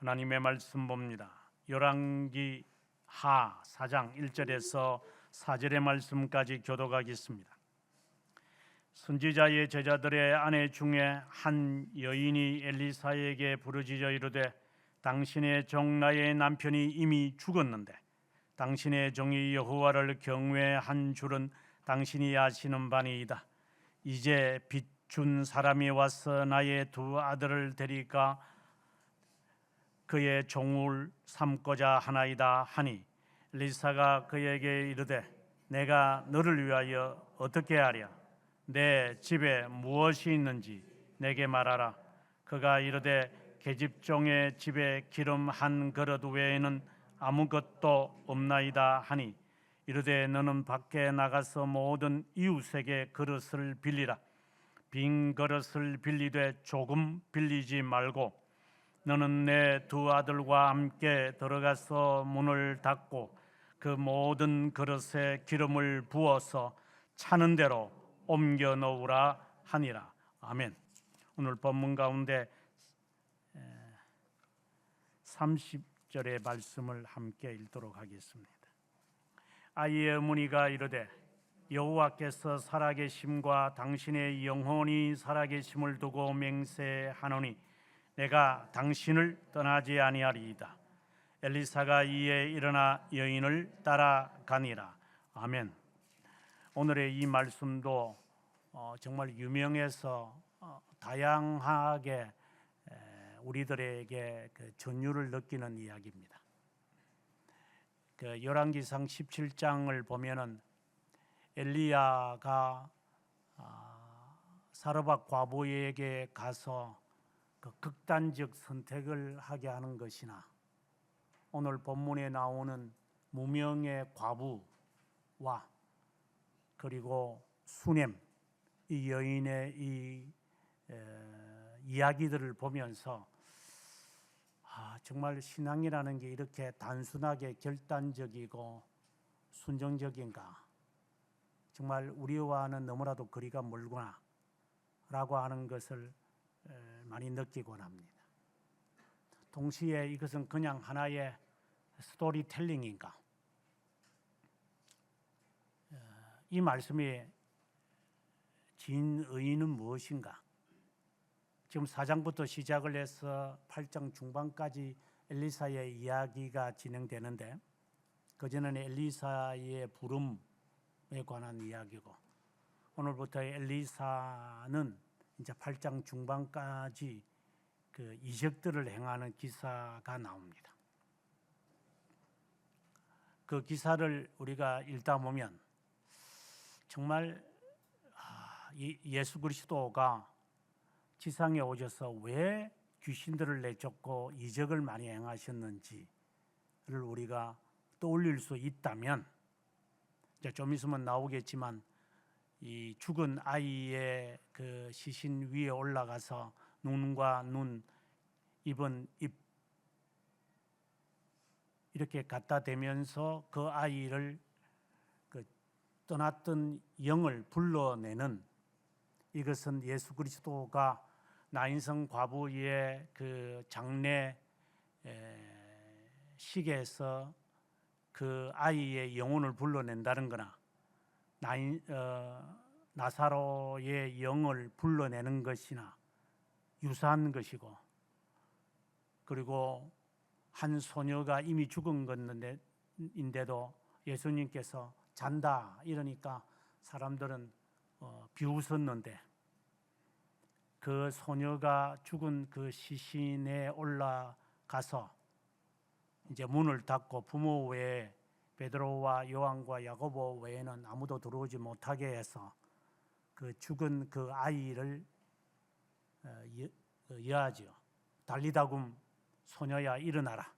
하나님의 말씀 봅니다. 열왕기 하 4장 1절에서 4절의 말씀까지 교독하겠습니다. 선지자의 제자들의 아내 중에 한 여인이 엘리사에게 부르짖어 이르되 당신의 종 나의 남편이 이미 죽었는데 당신의 종이 여호와를 경외한 줄은 당신이 아시는 바니이다. 이제 빚 준 사람이 와서 나의 두 아들을 데리까 그의 종을 삼고자 하나이다 하니 엘리사가 그에게 이르되 내가 너를 위하여 어떻게 하랴? 내 집에 무엇이 있는지 내게 말하라. 그가 이르되 계집종의 집에 기름 한 그릇 외에는 아무것도 없나이다 하니 이르되 너는 밖에 나가서 모든 이웃에게 그릇을 빌리라. 빈 그릇을 빌리되 조금 빌리지 말고 너는 내 두 아들과 함께 들어가서 문을 닫고 그 모든 그릇에 기름을 부어서 차는 대로 옮겨 놓으라 하니라. 아멘. 오늘 본문 가운데 30절의 말씀을 함께 읽도록 하겠습니다. 아이의 어머니가 이르되 여호와께서 살아계심과 당신의 영혼이 살아계심을 두고 맹세하노니 내가 당신을 떠나지 아니하리이다. 엘리사가 이에 일어나 여인을 따라가니라. 아멘. 오늘의 이 말씀도 정말 유명해서 다양하게 우리들에게 그 전율을 느끼는 이야기입니다. 그 열왕기상 17장을 보면은 엘리야가 사르밧 과부에게 가서 그 극단적 선택을 하게 하는 것이나 오늘 본문에 나오는 무명의 과부와 그리고 수넴 이 여인의 이 이야기들을 보면서 정말 신앙이라는 게 이렇게 단순하게 결단적이고 순종적인가? 정말 우리와는 너무나도 거리가 멀구나 라고 하는 것을 많이 느끼곤 합니다. 동시에 이것은 그냥 하나의 스토리텔링인가? 이 말씀이 진 의의는 무엇인가? 지금 4장부터 시작을 해서 8장 중반까지 엘리사의 이야기가 진행되는데 그전에는 엘리사의 부름에 관한 이야기고 오늘부터 엘리사는 이제 8장 중반까지 그 이적들을 행하는 기사가 나옵니다. 그 기사를 우리가 읽다 보면 정말 예수 그리스도가 지상에 오셔서 왜 귀신들을 내쫓고 이적을 많이 행하셨는지를 우리가 떠올릴 수 있다면 이제 좀 있으면 나오겠지만 이 죽은 아이의 그 시신 위에 올라가서 눈과 눈, 입은 입 이렇게 갖다 대면서 그 아이를 그 떠났던 영을 불러내는 이것은 예수 그리스도가 나인성 과부의 그 장례 식에서 그 아이의 영혼을 불러낸다는 거나 나사로의 영을 불러내는 것이나 유사한 것이고 그리고 한 소녀가 이미 죽은 건데인데도 예수님께서 잔다 이러니까 사람들은 비웃었는데 그 소녀가 죽은 그 시신에 올라가서 이제 문을 닫고 부모 외에 베드로와 요한과 야고보 외에는 아무도 들어오지 못하게 해서 그 죽은 그 아이를 여하지요. 달리다굼 소녀야 일어나라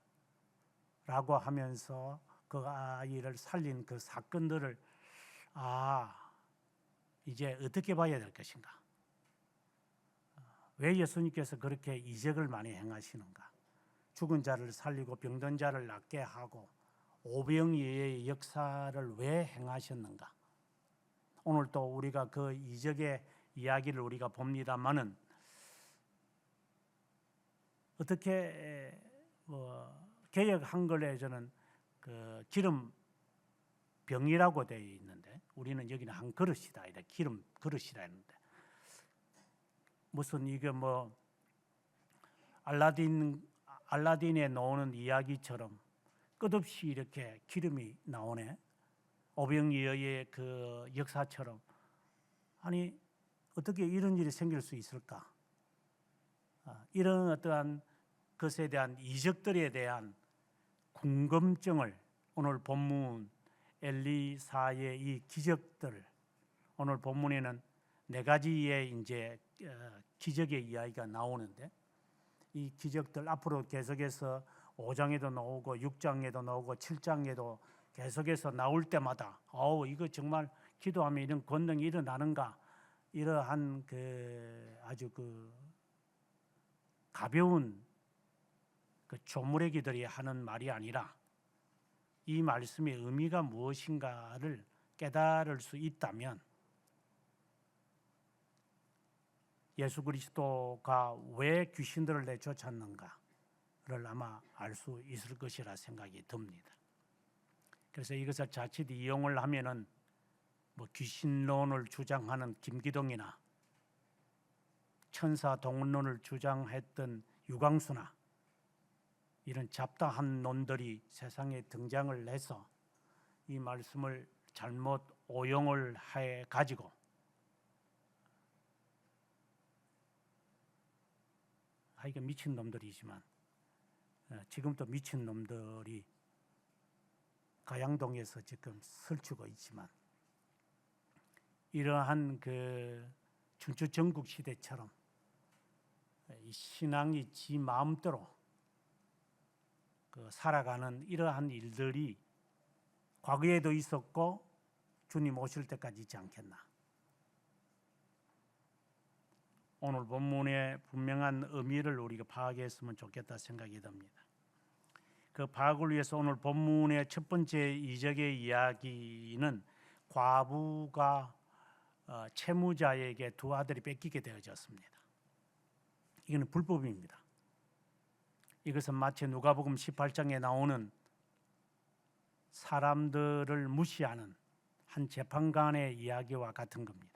라고 하면서 그 아이를 살린 그 사건들을 이제 어떻게 봐야 될 것인가? 왜 예수님께서 그렇게 이적을 많이 행하시는가? 죽은 자를 살리고 병든 자를 낫게 하고 오병이어의 역사를 왜 행하셨는가? 오늘 또 우리가 그 이적의 이야기를 우리가 봅니다만은 어떻게 개역 한글에 저는 그 기름 병이라고 되어 있는데 우리는 여기는 한 그릇이다 이래 기름 그릇이라 했는데 무슨 이게 뭐 알라딘에 나오는 이야기처럼 끝없이 이렇게 기름이 나오네. 오병이어의 그 역사처럼 아니 어떻게 이런 일이 생길 수 있을까? 이런 어떠한 것에 대한 이적들에 대한 궁금증을 오늘 본문 엘리사의 이 기적들 오늘 본문에는 네 가지의 이제 기적의 이야기가 나오는데 이 기적들 앞으로 계속해서 5장에도 나오고 6장에도 나오고 7장에도 계속해서 나올 때마다 이거 정말 기도하면 이런 권능이 일어나는가 이러한 그 아주 그 가벼운 그 조무래기들이 하는 말이 아니라 이 말씀의 의미가 무엇인가를 깨달을 수 있다면 예수 그리스도가 왜 귀신들을 내쫓았는가를 아마 알 수 있을 것이라 생각이 듭니다. 그래서 이것을 자칫 이용을 하면은 뭐 귀신론을 주장하는 김기동이나 천사 동원론을 주장했던 유광수나 이런 잡다한 놈들이 세상에 등장을 해서 이 말씀을 잘못 오용을 해 가지고 이게 미친 놈들이지만 지금도 미친 놈들이 가양동에서 지금 설치고 있지만 이러한 그 춘추 전국 시대처럼 이 신앙이 지 마음대로 그 살아가는 이러한 일들이 과거에도 있었고 주님 오실 때까지 있지 않겠나. 오늘 본문의 분명한 의미를 우리가 파악했으면 좋겠다 생각이 듭니다. 그 파악을 위해서 오늘 본문의 첫 번째 이적의 이야기는 과부가 채무자에게 두 아들이 뺏기게 되어졌습니다. 이거는 불법입니다. 이것은 마치 누가복음 18장에 나오는 사람들을 무시하는 한 재판관의 이야기와 같은 겁니다.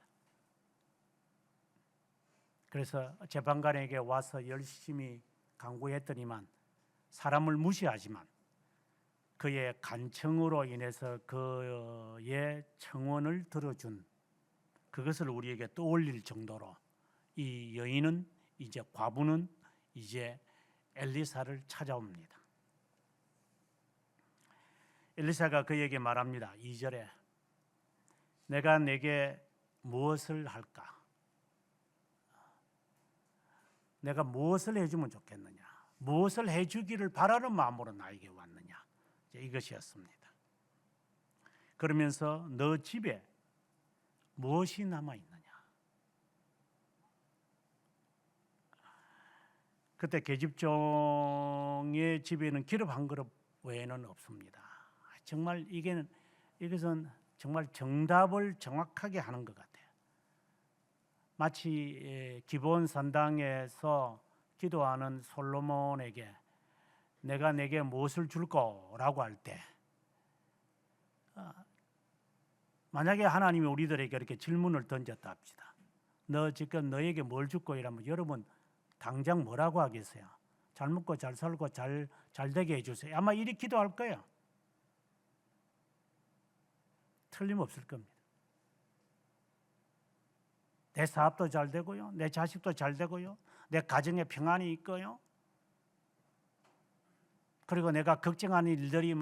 그래서 재판관에게 와서 열심히 간구했더니만 사람을 무시하지만 그의 간청으로 인해서 그의 청원을 들어준 그것을 우리에게 떠올릴 정도로 이 여인은 이제 과부는 이제 엘리사를 찾아옵니다. 엘리사가 그에게 말합니다. 2절에 내가 내게 무엇을 할까? 내가 무엇을 해주면 좋겠느냐? 무엇을 해주기를 바라는 마음으로 나에게 왔느냐? 이것이었습니다. 그러면서 너 집에 무엇이 남아있느냐? 그때 계집종의 집에는 기름 한 그릇 외에는 없습니다. 정말 이것은 정말 정답을 정확하게 하는 것 같아요. 마치 기브온 산당에서 기도하는 솔로몬에게 내가 내게 무엇을 줄 거라고 할 때 만약에 하나님이 우리들에게 이렇게 질문을 던졌다 합시다. 너 지금 너에게 뭘 줄 거야? 이러면 여러분 당장 뭐라고 하겠어요? 잘 먹고 잘 살고 잘 되게 해주세요. 아마 이리 기도할 거예요. 틀림없을 겁니다. 내 사업도 잘 되고요. 내 자식도 잘 되고요. 내 가정에 평안이 있고요. 그리고 내가 걱정하는 일들이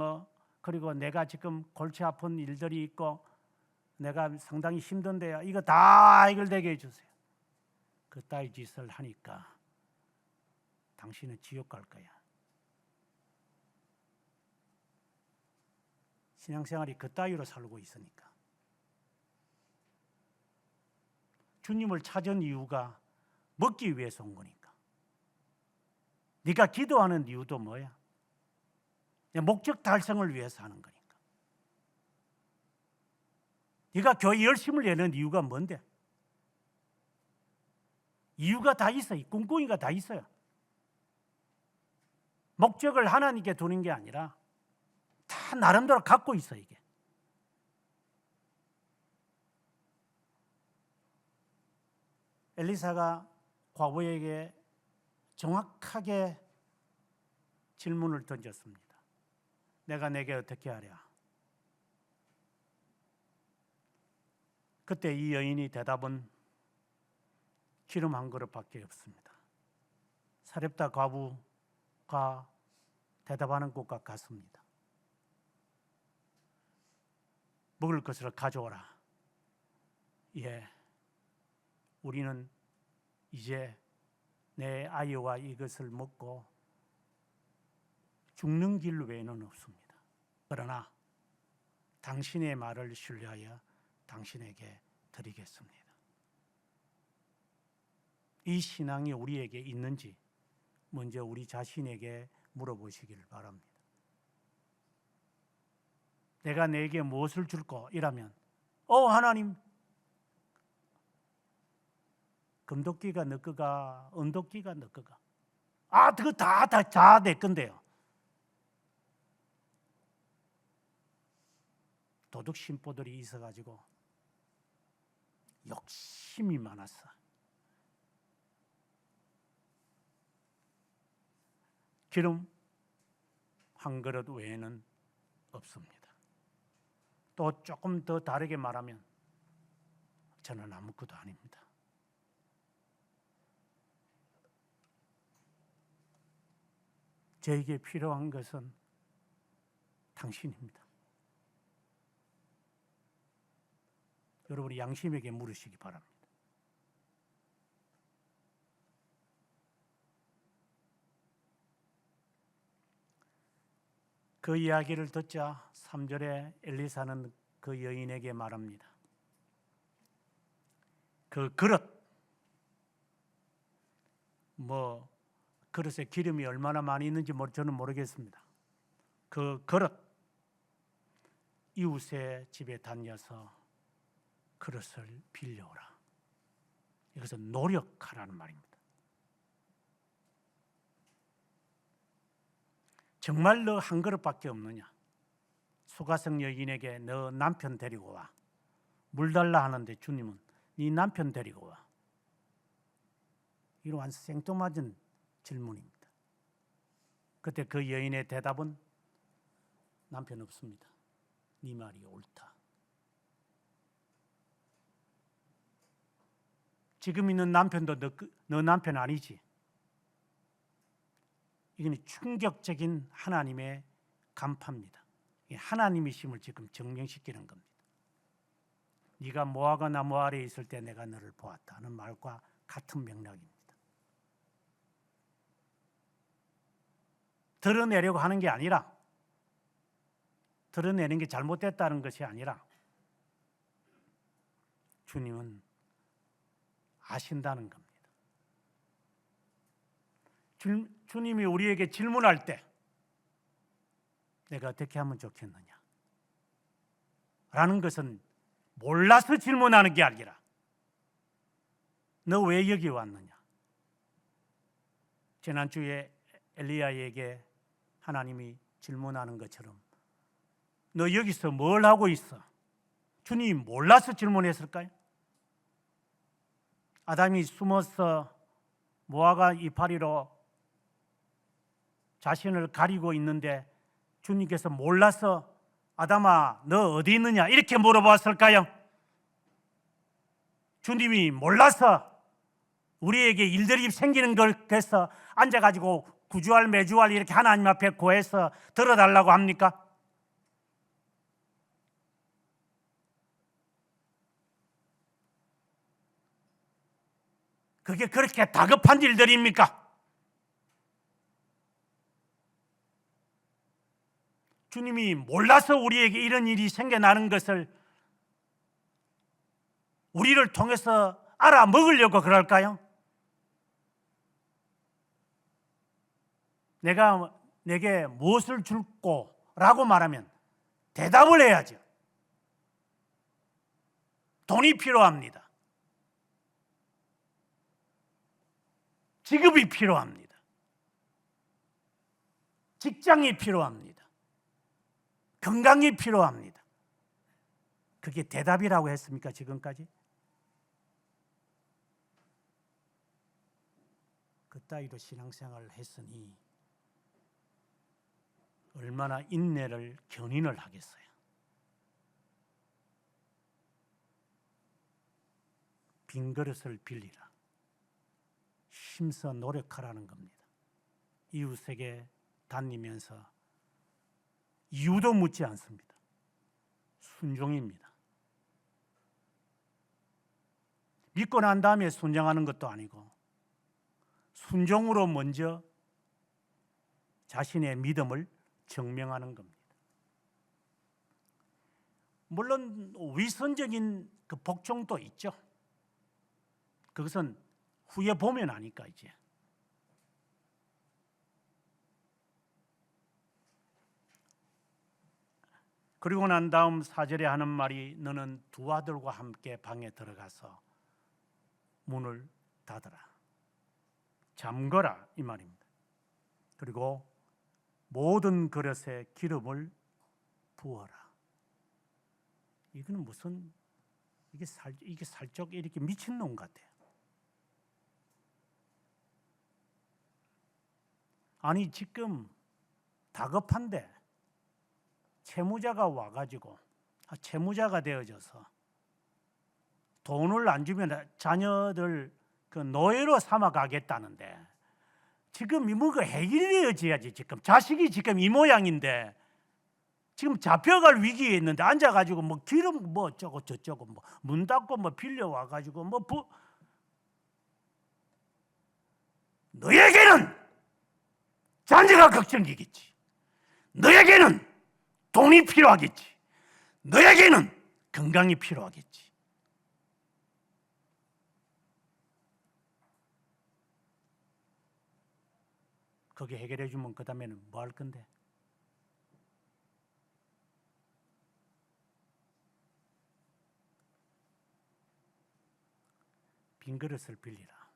그리고 내가 지금 골치 아픈 일들이 있고 내가 상당히 힘든데요. 이거 다 해결되게 해주세요. 그 따위 짓을 하니까 당신은 지옥 갈 거야. 신앙생활이 그 따위로 살고 있으니까. 주님을 찾은 이유가 먹기 위해서 온 거니까. 네가 기도하는 이유도 뭐야? 목적 달성을 위해서 하는 거니까. 네가 교회 열심을 내는 이유가 뭔데? 이유가 다 있어. 꿍꿍이가 다 있어요. 목적을 하나님께 두는 게 아니라 다 나름대로 갖고 있어. 이게 엘리사가 과부에게 정확하게 질문을 던졌습니다. 내가 내게 어떻게 하랴? 그때 이 여인이 대답은 기름 한 그릇밖에 없습니다. 사렙다 과부가 대답하는 것과 같습니다. 먹을 것을 가져오라. 예, 우리는 이제 내 아이와 이것을 먹고 죽는 길 외에는 없습니다. 그러나 당신의 말을 신뢰하여 당신에게 드리겠습니다. 이 신앙이 우리에게 있는지 먼저 우리 자신에게 물어보시기를 바랍니다. 내가 내게 무엇을 줄까? 이라면 하나님, 금도끼가 너 거가, 은도끼가 너 거가. 그거 다 내 건데요. 도둑 신보들이 있어가지고 욕심이 많았어. 기름 한 그릇 외에는 없습니다. 또 조금 더 다르게 말하면 저는 아무것도 아닙니다. 저에게 필요한 것은 당신입니다. 여러분이 양심에게 물으시기 바랍니다. 그 이야기를 듣자 3절에 엘리사는 그 여인에게 말합니다. 그 그릇, 그릇에 기름이 얼마나 많이 있는지 저는 모르겠습니다. 그 그릇, 이웃의 집에 다녀서 그릇을 빌려오라. 이것은 노력하라는 말입니다. 정말 너 한 그릇밖에 없느냐? 수가성 여인에게 너 남편 데리고 와. 물 달라 하는데 주님은 네 남편 데리고 와. 이러한 생뚱맞은 질문입니다. 그때 그 여인의 대답은 남편 없습니다. 네 말이 옳다. 지금 있는 남편도 너 남편 아니지? 이건 충격적인 하나님의 간파입니다. 하나님이심을 지금 증명시키는 겁니다. 네가 모아가 나무 아래에 있을 때 내가 너를 보았다는 말과 같은 맥락입니다. 드러내려고 하는 게 아니라, 드러내는 게 잘못됐다는 것이 아니라 주님은 아신다는 겁니다. 주님이 우리에게 질문할 때 내가 어떻게 하면 좋겠느냐 라는 것은 몰라서 질문하는 게 아니라 너 왜 여기 왔느냐. 지난주에 엘리야에게 하나님이 질문하는 것처럼 너 여기서 뭘 하고 있어? 주님이 몰라서 질문했을까요? 아담이 숨어서 모아가 이파리로 자신을 가리고 있는데 주님께서 몰라서 아담아 너 어디 있느냐 이렇게 물어봤을까요? 주님이 몰라서 우리에게 일들이 생기는 걸 그래서 앉아가지고 구주할 매주할 이렇게 하나님 앞에 고해서 들어달라고 합니까? 그게 그렇게 다급한 일들입니까? 주님이 몰라서 우리에게 이런 일이 생겨나는 것을 우리를 통해서 알아먹으려고 그럴까요? 내가 내게 무엇을 줄꼬? 라고 말하면 대답을 해야죠. 돈이 필요합니다. 지급이 필요합니다. 직장이 필요합니다. 건강이 필요합니다. 그게 대답이라고 했습니까, 지금까지? 그따위로 신앙생활을 했으니 얼마나 인내를 견인을 하겠어요. 빈 그릇을 빌리라. 힘써 노력하라는 겁니다. 이웃에게 다니면서 이유도 묻지 않습니다. 순종입니다. 믿고 난 다음에 순종하는 것도 아니고 순종으로 먼저 자신의 믿음을 증명하는 겁니다. 물론 위선적인 그 복종도 있죠. 그것은 후에 보면 아니까 이제. 그리고 난 다음 4절에 하는 말이 너는 두 아들과 함께 방에 들어가서 문을 닫아라. 잠거라 이 말입니다. 그리고 모든 그릇에 기름을 부어라. 이거는 무슨 이게 살짝 이렇게 미친놈 같아요. 아니 지금 다급한데 채무자가 와가지고 채무자가 되어져서 돈을 안 주면 자녀들 그 노예로 삼아가겠다는데 지금 뭐가 해결되어져야지. 지금 자식이 지금 이 모양인데 지금 잡혀갈 위기에 있는데 앉아가지고 뭐 기름 뭐 어쩌고 저쩌고 뭐 문 닫고 뭐 빌려와가지고 뭐 너에게는 잔재가 걱정이겠지. 너에게는 돈이 필요하겠지. 너에게는 건강이 필요하겠지. 거기 해결해 주면 그 다음에는 뭐 할 건데? 빈 그릇을 빌리라.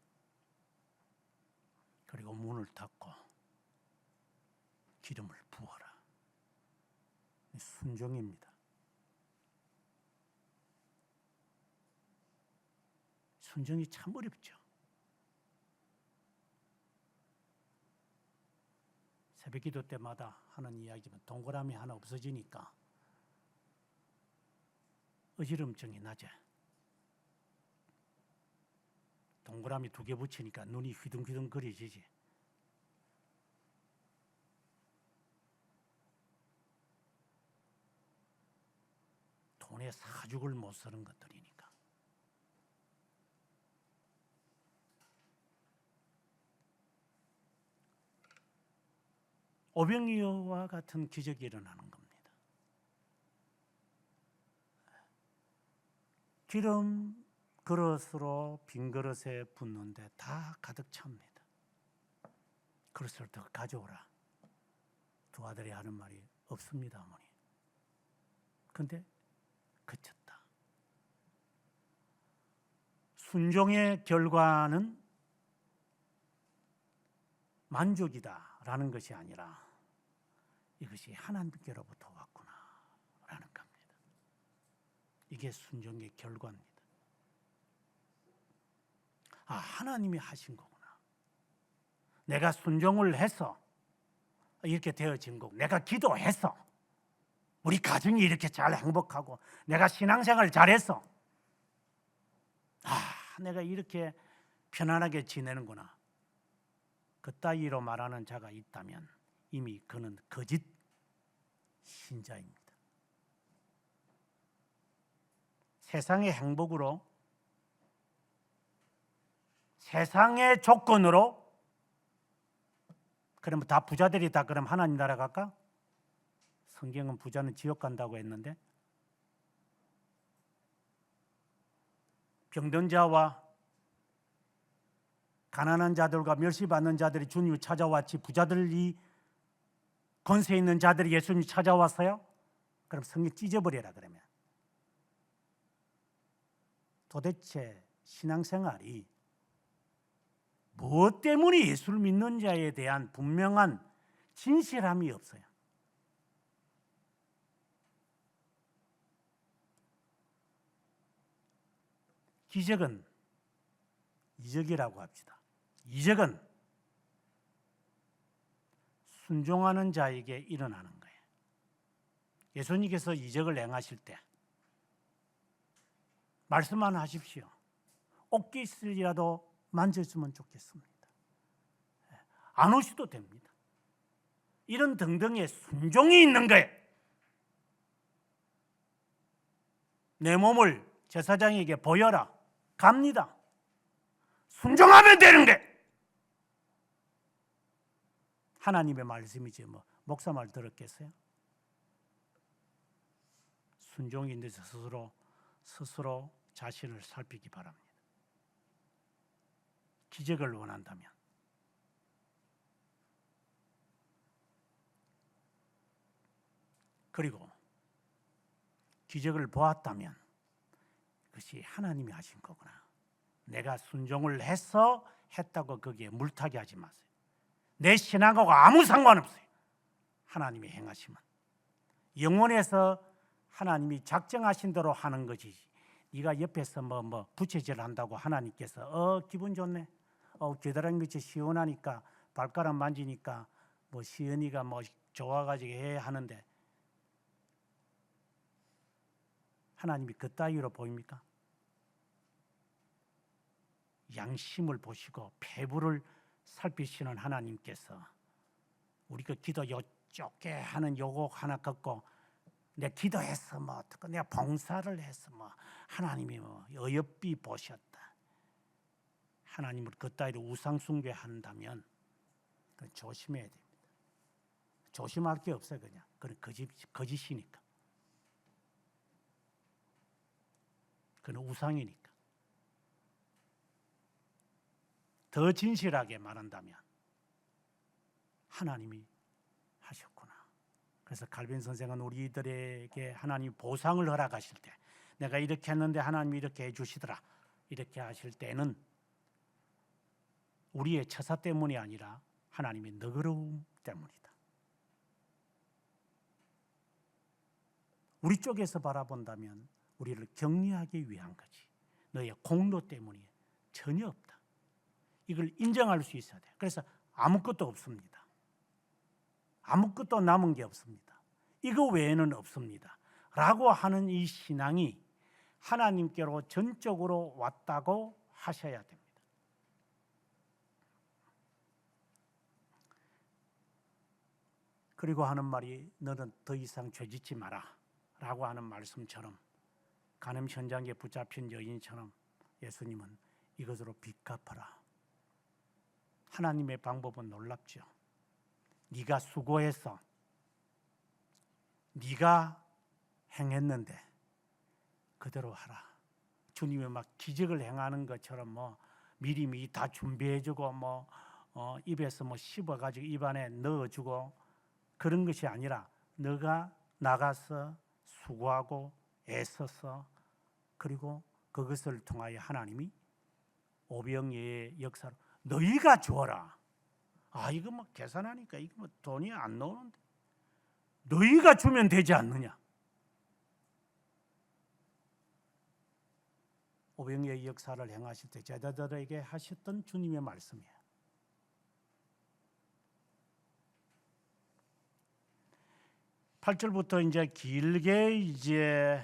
그리고 문을 닫고 기름을 부어라. 순종입니다. 순종이 참 어렵죠. 새벽기도 때마다 하는 이야기지만 동그라미 하나 없어지니까 어지럼증이 나죠. 동그라미 2개 붙이니까 눈이 휘둥휘둥 거려지지. 돈에 사죽을 못 쓰는 것들이니까. 오병이어와 같은 기적이 일어나는 겁니다. 기름 그릇으로 빈 그릇에 붓는데 다 가득 찹니다. 그릇을 더 가져오라. 두 아들이 하는 말이 없습니다, 어머니. 근데 그쳤다. 순종의 결과는 만족이다라는 것이 아니라 이것이 하나님께로부터 왔구나라는 겁니다. 이게 순종의 결과입니다. 아, 하나님이 하신 거구나. 내가 순종을 해서 이렇게 되어진 거고, 내가 기도해서 우리 가정이 이렇게 잘 행복하고, 내가 신앙생활 잘해서 내가 이렇게 편안하게 지내는구나. 그따위로 말하는 자가 있다면 이미 그는 거짓 신자입니다. 세상의 행복으로, 세상의 조건으로, 그러면 다 부자들이 다 그럼 하나님 나라 갈까? 성경은 부자는 지옥 간다고 했는데, 병든 자와 가난한 자들과 멸시받는 자들이 주님을 찾아왔지, 부자들이, 권세 있는 자들이 예수님 찾아왔어요? 그럼 성경 찢어버려라. 그러면 도대체 신앙생활이 무엇 때문에 예수를 믿는 자에 대한 분명한 진실함이 없어요. 기적은 이적이라고 합시다. 이적은 순종하는 자에게 일어나는 거예요. 예수님께서 이적을 행하실 때 말씀만 하십시오. 옷깃 있으리라도 만졌으면 좋겠습니다. 안 오셔도 됩니다. 이런 등등의 순종이 있는 거예요. 내 몸을 제사장에게 보여라. 갑니다. 순종하면 되는 거예요. 하나님의 말씀이지 뭐 목사 말 들었겠어요? 순종인데 스스로 자신을 살피기 바랍니다. 기적을 원한다면. 그리고 기적을 보았다면 그것이 하나님이 하신 거구나. 내가 순종을 해서 했다고 거기에 물타기 하지 마세요. 내 신앙하고 아무 상관없어요. 하나님이 행하시면. 영원에서 하나님이 작정하신 대로 하는 거지. 네가 옆에서 뭐 부채질 한다고 하나님께서 기분 좋네. 겨드랑이 밑이 시원하니까 발가락 만지니까 뭐 시은이가 뭐 좋아가지고 해 하는데 하나님이 그 따위로 보입니까? 양심을 보시고 배부를 살피시는 하나님께서 우리 그 기도 좁게 하는 요거 하나 갖고 내 기도했어 뭐 어떻게 내가 봉사를 했어 뭐 하나님이 뭐 어여삐 보셨다. 하나님을 그 따위로 우상 숭배한다면 그건 조심해야 됩니다. 조심할 게 없어요. 그냥 그건 거짓이니까. 그건 우상이니까. 더 진실하게 말한다면 하나님이 하셨구나. 그래서 칼빈 선생은 우리들에게 하나님 보상을 허락하실 때 내가 이렇게 했는데 하나님이 이렇게 해주시더라 이렇게 하실 때는 우리의 처사 때문이 아니라 하나님의 너그러움 때문이다. 우리 쪽에서 바라본다면 우리를 격려하기 위한 거지. 너의 공로 때문이 전혀 없다. 이걸 인정할 수 있어야 돼. 그래서 아무것도 없습니다. 아무것도 남은 게 없습니다. 이거 외에는 없습니다. 라고 하는 이 신앙이 하나님께로 전적으로 왔다고 하셔야 됩니다. 그리고 하는 말이 너는 더 이상 죄짓지 마라 라고 하는 말씀처럼 간음 현장에 붙잡힌 여인처럼 예수님은 이것으로 빚 갚아라. 하나님의 방법은 놀랍죠. 네가 수고해서 네가 행했는데 그대로 하라. 주님이 막 기적을 행하는 것처럼 뭐 미리 다 준비해주고 입에서 씹어가지고 입안에 넣어주고 그런 것이 아니라 너가 나가서 수고하고 애써서 그리고 그것을 통하여 하나님이 오병이의 역사로 너희가 주어라. 이거 계산하니까 이거 돈이 안 나오는데 너희가 주면 되지 않느냐. 오병이의 역사를 행하실 때 제자들에게 하셨던 주님의 말씀이에요. (8절부터) 이제 길게 이제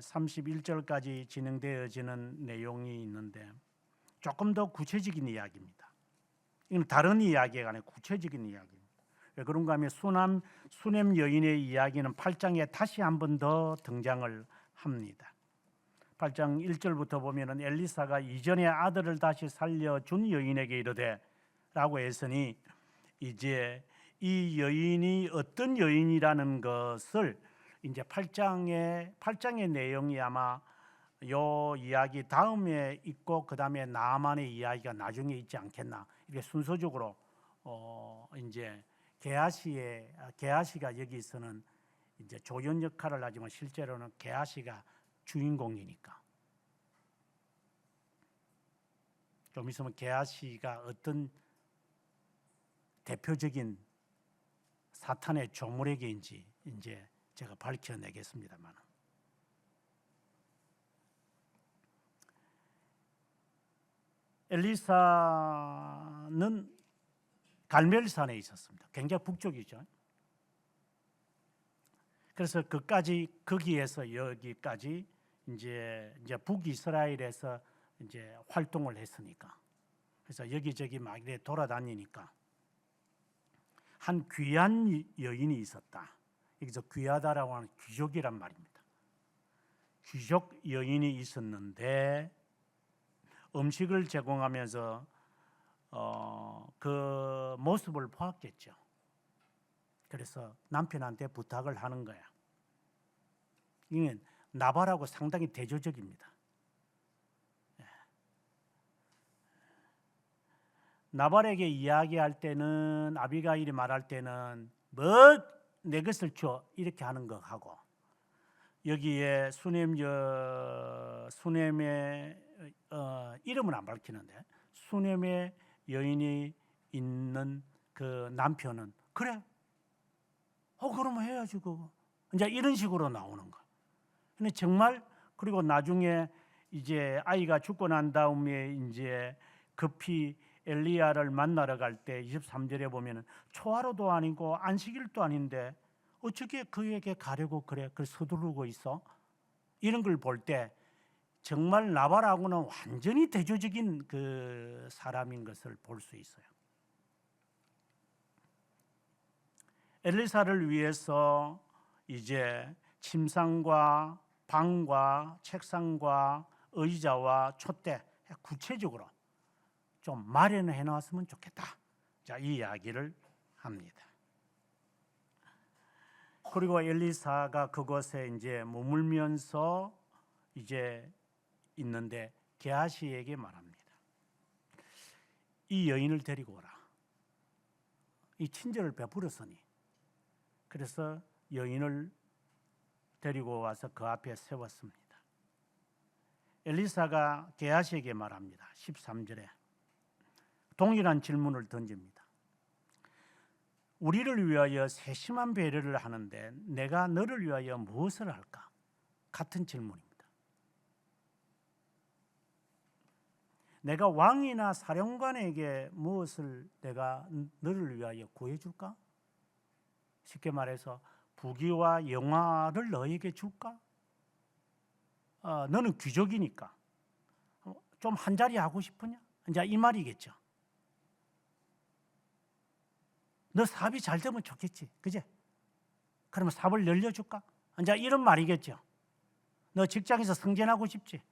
31절까지 진행되어지는 내용이 있는데 조금 더 구체적인 이야기입니다. 이건 다른 이야기가 아니라 구체적인 이야기입니다. 왜 그런가 하면 수넴 여인의 이야기는 8장에 다시 한 번 더 등장을 합니다. 8장 1절부터 보면은 엘리사가 이전에 아들을 다시 살려준 여인에게 이르되 라고 했으니 이제 이 여인이 어떤 여인이라는 것을 이제 8장의 내용이 아마 요 이야기 다음에 있고 그 다음에 나아만의 이야기가 나중에 있지 않겠나. 이게 순서적으로 이제 게하시가 여기서는 이제 조연 역할을 하지만 실제로는 게하시가 주인공이니까. 좀 있으면 게하시가 어떤 대표적인 사탄의 조물에게인지 이제 제가 밝혀내겠습니다만, 엘리사는 갈멜산에 있었습니다. 굉장히 북쪽이죠. 그래서 거기에서 여기까지 이제 북이스라엘에서 이제 활동을 했으니까, 그래서 여기저기 막 이렇게 돌아다니니까 한 귀한 여인이 있었다. 여기서 귀하다라고 하는 귀족이란 말입니다. 귀족 여인이 있었는데 음식을 제공하면서 그 모습을 보았겠죠. 그래서 남편한테 부탁을 하는 거야. 이게 나발하고 상당히 대조적입니다. 나발에게 이야기할 때는, 아비가일이 말할 때는 뭐 내 것을 줘 이렇게 하는 거 하고, 여기에 수넴의 이름은 안 밝히는데 수넴의 여인이 있는 그 남편은 그래, 그러면 해야지 그거. 이제 이런 식으로 나오는 거. 근데 정말, 그리고 나중에 이제 아이가 죽고 난 다음에 이제 급히 엘리야를 만나러 갈 때 23절에 보면은 초하루도 아니고 안식일도 아닌데 어떻게 그에게 가려고 그래? 그걸 서두르고 있어? 이런 걸 볼 때 정말 나발하고는 완전히 대조적인 그 사람인 것을 볼 수 있어요. 엘리사를 위해서 이제 침상과 방과 책상과 의자와 촛대 구체적으로 좀 마련해 놨으면 좋겠다. 자, 이 이야기를 합니다. 그리고 엘리사가 그곳에 이제 머물면서 이제 있는데 게하시에게 말합니다. 이 여인을 데리고 오라. 이 친절을 베풀었으니. 그래서 여인을 데리고 와서 그 앞에 세웠습니다. 엘리사가 게하시에게 말합니다. 13절에 동일한 질문을 던집니다. 우리를 위하여 세심한 배려를 하는데 내가 너를 위하여 무엇을 할까? 같은 질문입니다. 내가 왕이나 사령관에게 무엇을 내가 너를 위하여 구해줄까? 쉽게 말해서 부귀와 영화를 너에게 줄까? 너는 귀족이니까 좀 한 자리 하고 싶으냐? 이제 이 말이겠죠. 너 사업이 잘 되면 좋겠지, 그제? 그러면 사업을 늘려줄까? 이제 이런 말이겠죠. 너 직장에서 승진하고 싶지?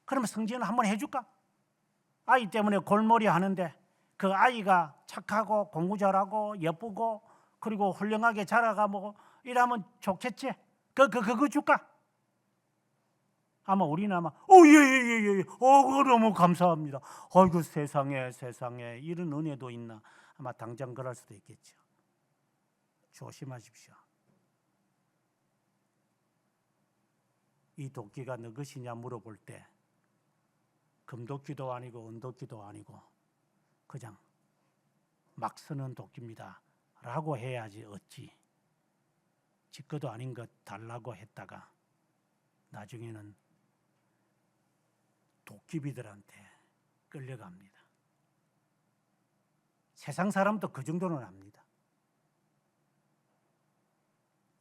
그러면 승진을 한번 해줄까? 아이 때문에 골머리 하는데 그 아이가 착하고 공부 잘하고 예쁘고 그리고 훌륭하게 자라가고 이러면 좋겠지? 그거 줄까? 아마 우리는 아마 예. 그거 너무 감사합니다. 아이고 세상에 이런 은혜도 있나? 아마 당장 그럴 수도 있겠죠. 조심하십시오. 이 도끼가 너 것이냐 물어볼 때 금도끼도 아니고 은도끼도 아니고 그냥 막 쓰는 도끼입니다 라고 해야지 어찌 지 것도 아닌 것 달라고 했다가 나중에는 도끼비들한테 끌려갑니다. 세상 사람도 그 정도는 압니다.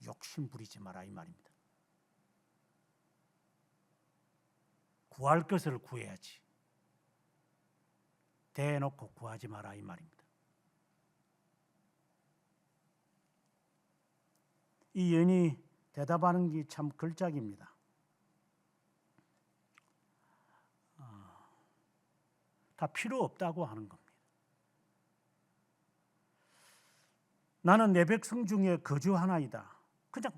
욕심 부리지 마라 이 말입니다. 구할 것을 구해야지. 대놓고 구하지 마라 이 말입니다. 이 여인이 대답하는 게 참 걸작입니다. 다 필요 없다고 하는 겁니다. 나는 내 백성 중에 거주하나이다. 그냥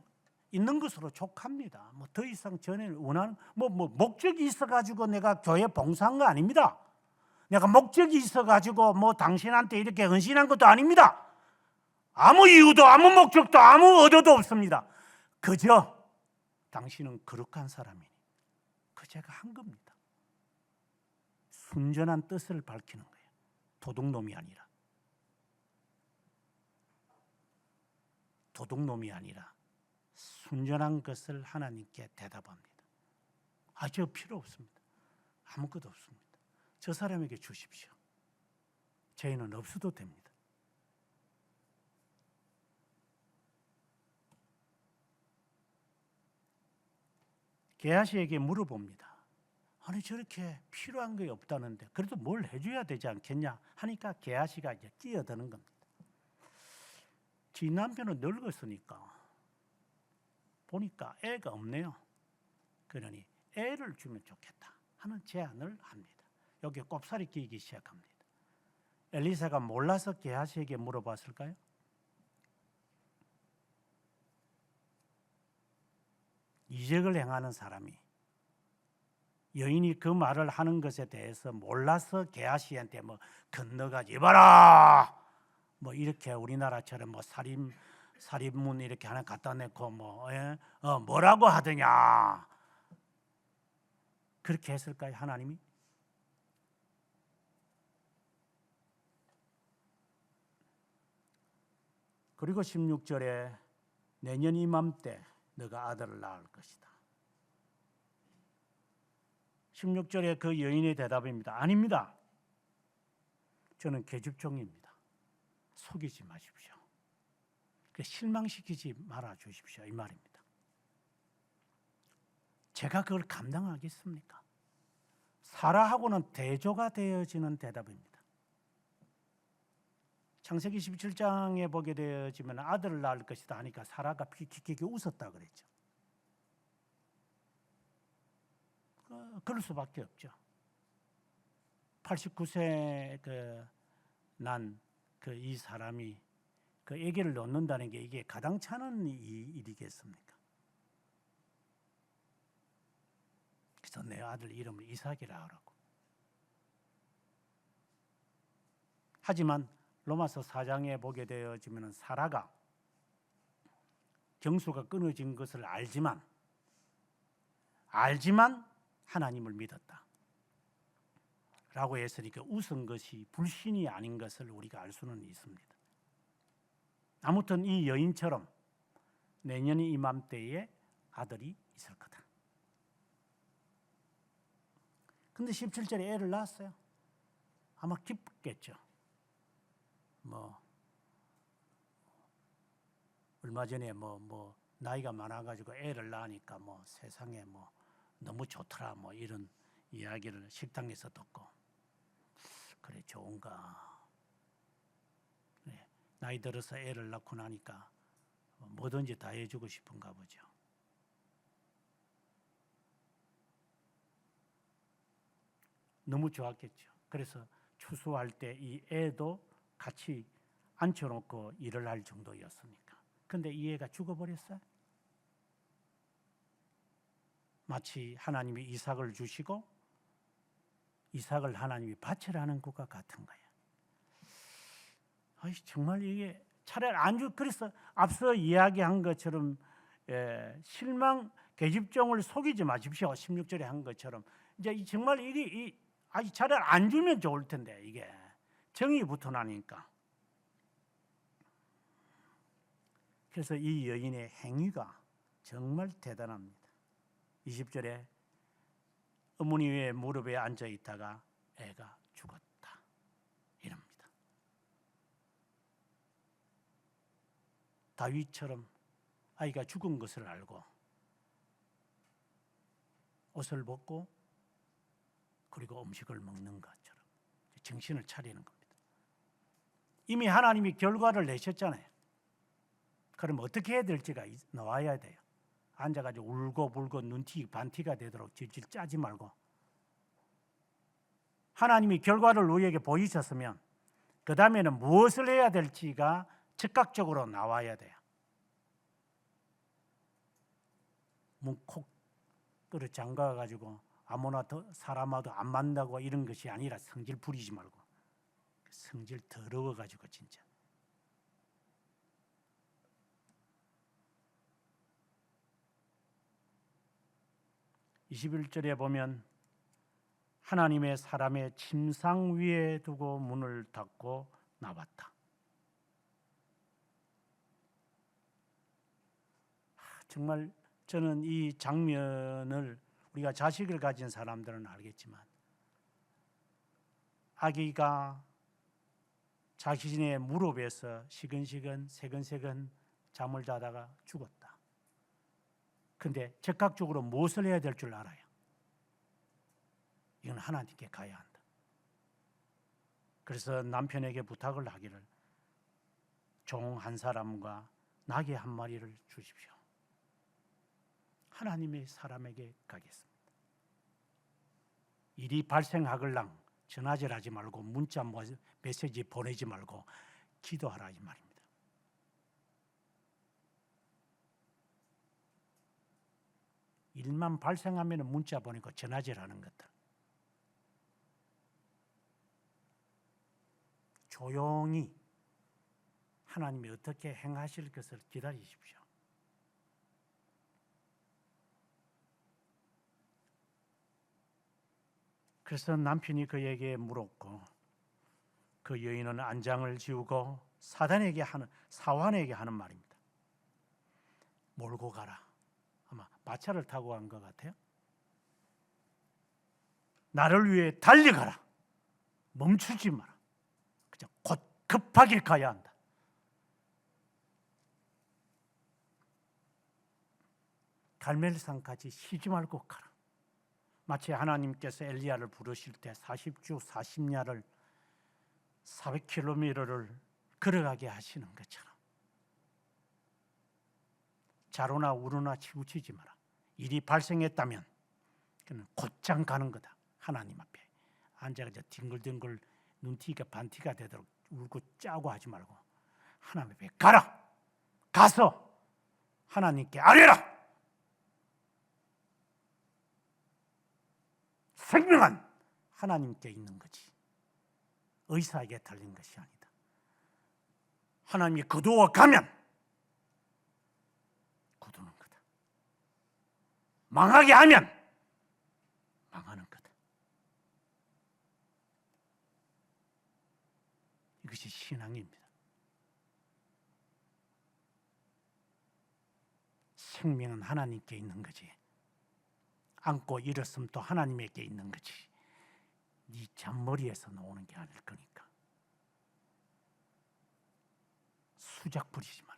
있는 것으로 족합니다. 뭐 더 이상 전에 원하는 목적이 있어가지고 내가 교회 봉사한 거 아닙니다. 내가 목적이 있어가지고 뭐 당신한테 이렇게 헌신한 것도 아닙니다. 아무 이유도 아무 목적도 아무 의도도 없습니다. 그저 당신은 거룩한 사람이니 그 제가 한 겁니다. 순전한 뜻을 밝히는 거예요. 도둑놈이 아니라. 도둑놈이 아니라 순전한 것을 하나님께 대답합니다. 저 필요 없습니다. 아무것도 없습니다. 저 사람에게 주십시오. 저희는 없어도 됩니다. 게하시에게 물어봅니다. 아니 저렇게 필요한 게 없다는데 그래도 뭘 해줘야 되지 않겠냐 하니까 게하시가 이제 끼어드는 겁니다. 지 남편은 늙었으니까 보니까 애가 없네요. 그러니 애를 주면 좋겠다 하는 제안을 합니다. 여기에 꼽살이 끼기 시작합니다. 엘리사가 몰라서 게하시에게 물어봤을까요? 이적을 행하는 사람이 여인이 그 말을 하는 것에 대해서 몰라서 게하시한테 뭐 건너가지 봐라 뭐 이렇게 우리나라처럼 뭐 살인문 이렇게 하나 갖다 내고 뭐라고 하더냐 그렇게 했을까요? 하나님이? 그리고 16절에 내년 이맘때 너가 아들을 낳을 것이다. 16절에 그 여인의 대답입니다. 아닙니다. 저는 계집종입니다. 속이지 마십시오. 실망시키지 말아 주십시오. 이 말입니다. 제가 그걸 감당하겠습니까? 사라하고는 대조가 되어지는 대답입니다. 창세기 17장에 보게 되어지면 아들을 낳을 것이다 하니까 사라가 키키키 웃었다 그랬죠. 그럴 수밖에 없죠. 89세 난 이 사람이 그 아기를 낳는다는 게 이게 가당찮은 일이겠습니까? 그래서 내 아들 이름을 이삭이라 하라고. 하지만 로마서 4장에 보게 되어지면 사라가 경수가 끊어진 것을 알지만 하나님을 믿었다 라고 했으니까 웃은 것이 불신이 아닌 것을 우리가 알 수는 있습니다. 아무튼 이 여인처럼 내년 이맘때에 아들이 있을 거다. 근데 17절에 애를 낳았어요. 아마 기쁘겠죠. 얼마 전에 나이가 많아가지고 애를 낳으니까 세상에 너무 좋더라 이런 이야기를 식당에서 듣고 그래 좋은가. 네, 나이 들어서 애를 낳고 나니까 뭐든지 다 해주고 싶은가 보죠. 너무 좋았겠죠. 그래서 추수할 때 이 애도 같이 앉혀놓고 일을 할 정도였으니까. 근데 이 애가 죽어버렸어요. 마치 하나님이 이삭을 주시고 이삭을 하나님이 바치라는 것과 같은 거예요. 정말 이게 차라리 안 주. 그래서 앞서 이야기한 것처럼 실망 계집종을 속이지 마십시오. 16절에 한 것처럼 이제 정말 이게 차라리 안 주면 좋을 텐데 이게 정의부터 나니까. 그래서 이 여인의 행위가 정말 대단합니다. 20절에 어머니의 무릎에 앉아 있다가 애가 죽었다 이럽니다. 다윗처럼 아이가 죽은 것을 알고 옷을 벗고 그리고 음식을 먹는 것처럼 정신을 차리는 겁니다. 이미 하나님이 결과를 내셨잖아요. 그럼 어떻게 해야 될지가 나와야 돼요. 앉아가지고 울고 불고 눈티 반티가 되도록 질질 짜지 말고 하나님이 결과를 우리에게 보이셨으면 그 다음에는 무엇을 해야 될지가 즉각적으로 나와야 돼요. 문 콕 끌어 잠가가지고 아무나 사람 와도 안 만나고 이런 것이 아니라 성질 부리지 말고 성질 더러워가지고 진짜 (21절에) 보면 하나님의 사람의 침상 위에 두고 문을 닫고 나왔다. 정말 저는 이 장면을 우리가 자식을 가진 사람들은 알겠지만 아기가 자신의 무릎에서 시근시근 세근세근 잠을 자다가 죽었다. 그런데 즉각적으로 무엇을 해야 될 줄 알아요. 이건 하나님께 가야 한다. 그래서 남편에게 부탁을 하기를 종 한 사람과 나귀 한 마리를 주십시오. 하나님의 사람에게 가겠습니다. 일이 발생하걸랑 전화질하지 말고 문자 메시지 보내지 말고 기도하라 이 말입니다. 일만 발생하면 문자 보내고 전화질하는 것들. 조용히 하나님이 어떻게 행하실 것을 기다리십시오. 그래서 남편이 그에게 물었고 그 여인은 안장을 지우고 사환에게 하는 말입니다. 몰고 가라. 아마 마차를 타고 간 것 같아요. 나를 위해 달려가라. 멈추지 마라. 그냥 곧 급하게 가야 한다. 갈멜산까지 쉬지 말고 가라. 마치 하나님께서 엘리야를 부르실 때 40주 40야를 400km를 걸어가게 하시는 것처럼 자로나 우로나 치우치지 마라. 일이 발생했다면 그는 곧장 가는 거다. 하나님 앞에 앉아서 뒹굴뒹굴 눈티가 반티가 되도록 울고 짜고 하지 말고 하나님 앞에 가라. 가서 하나님께 아뢰라. 생명은 하나님께 있는 거지 의사에게 달린 것이 아니다. 하나님이 거두어 가면 거두는 거다. 망하게 하면 망하는 거다. 이것이 신앙입니다. 생명은 하나님께 있는 거지. 안고 일었으면 또 하나님에게 있는 거지. 네 잔머리에서 나오는 게 아닐 거니까. 수작 부리지 마라.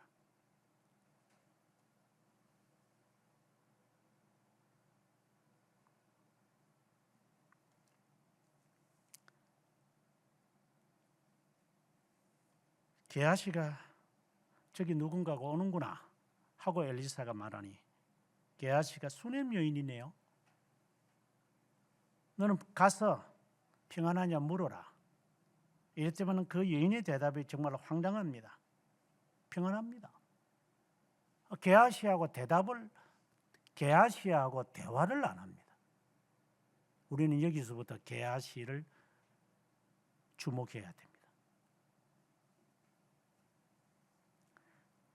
게하시가 저기 누군가가 오는구나 하고 엘리사가 말하니 게하시가 수넴 여인이네요. 너는 가서 평안하냐 물어라. 이랬지만 그 여인의 대답이 정말 황당합니다. 평안합니다. 게하시하고 대화를 안 합니다. 우리는 여기서부터 게하시를 주목해야 됩니다.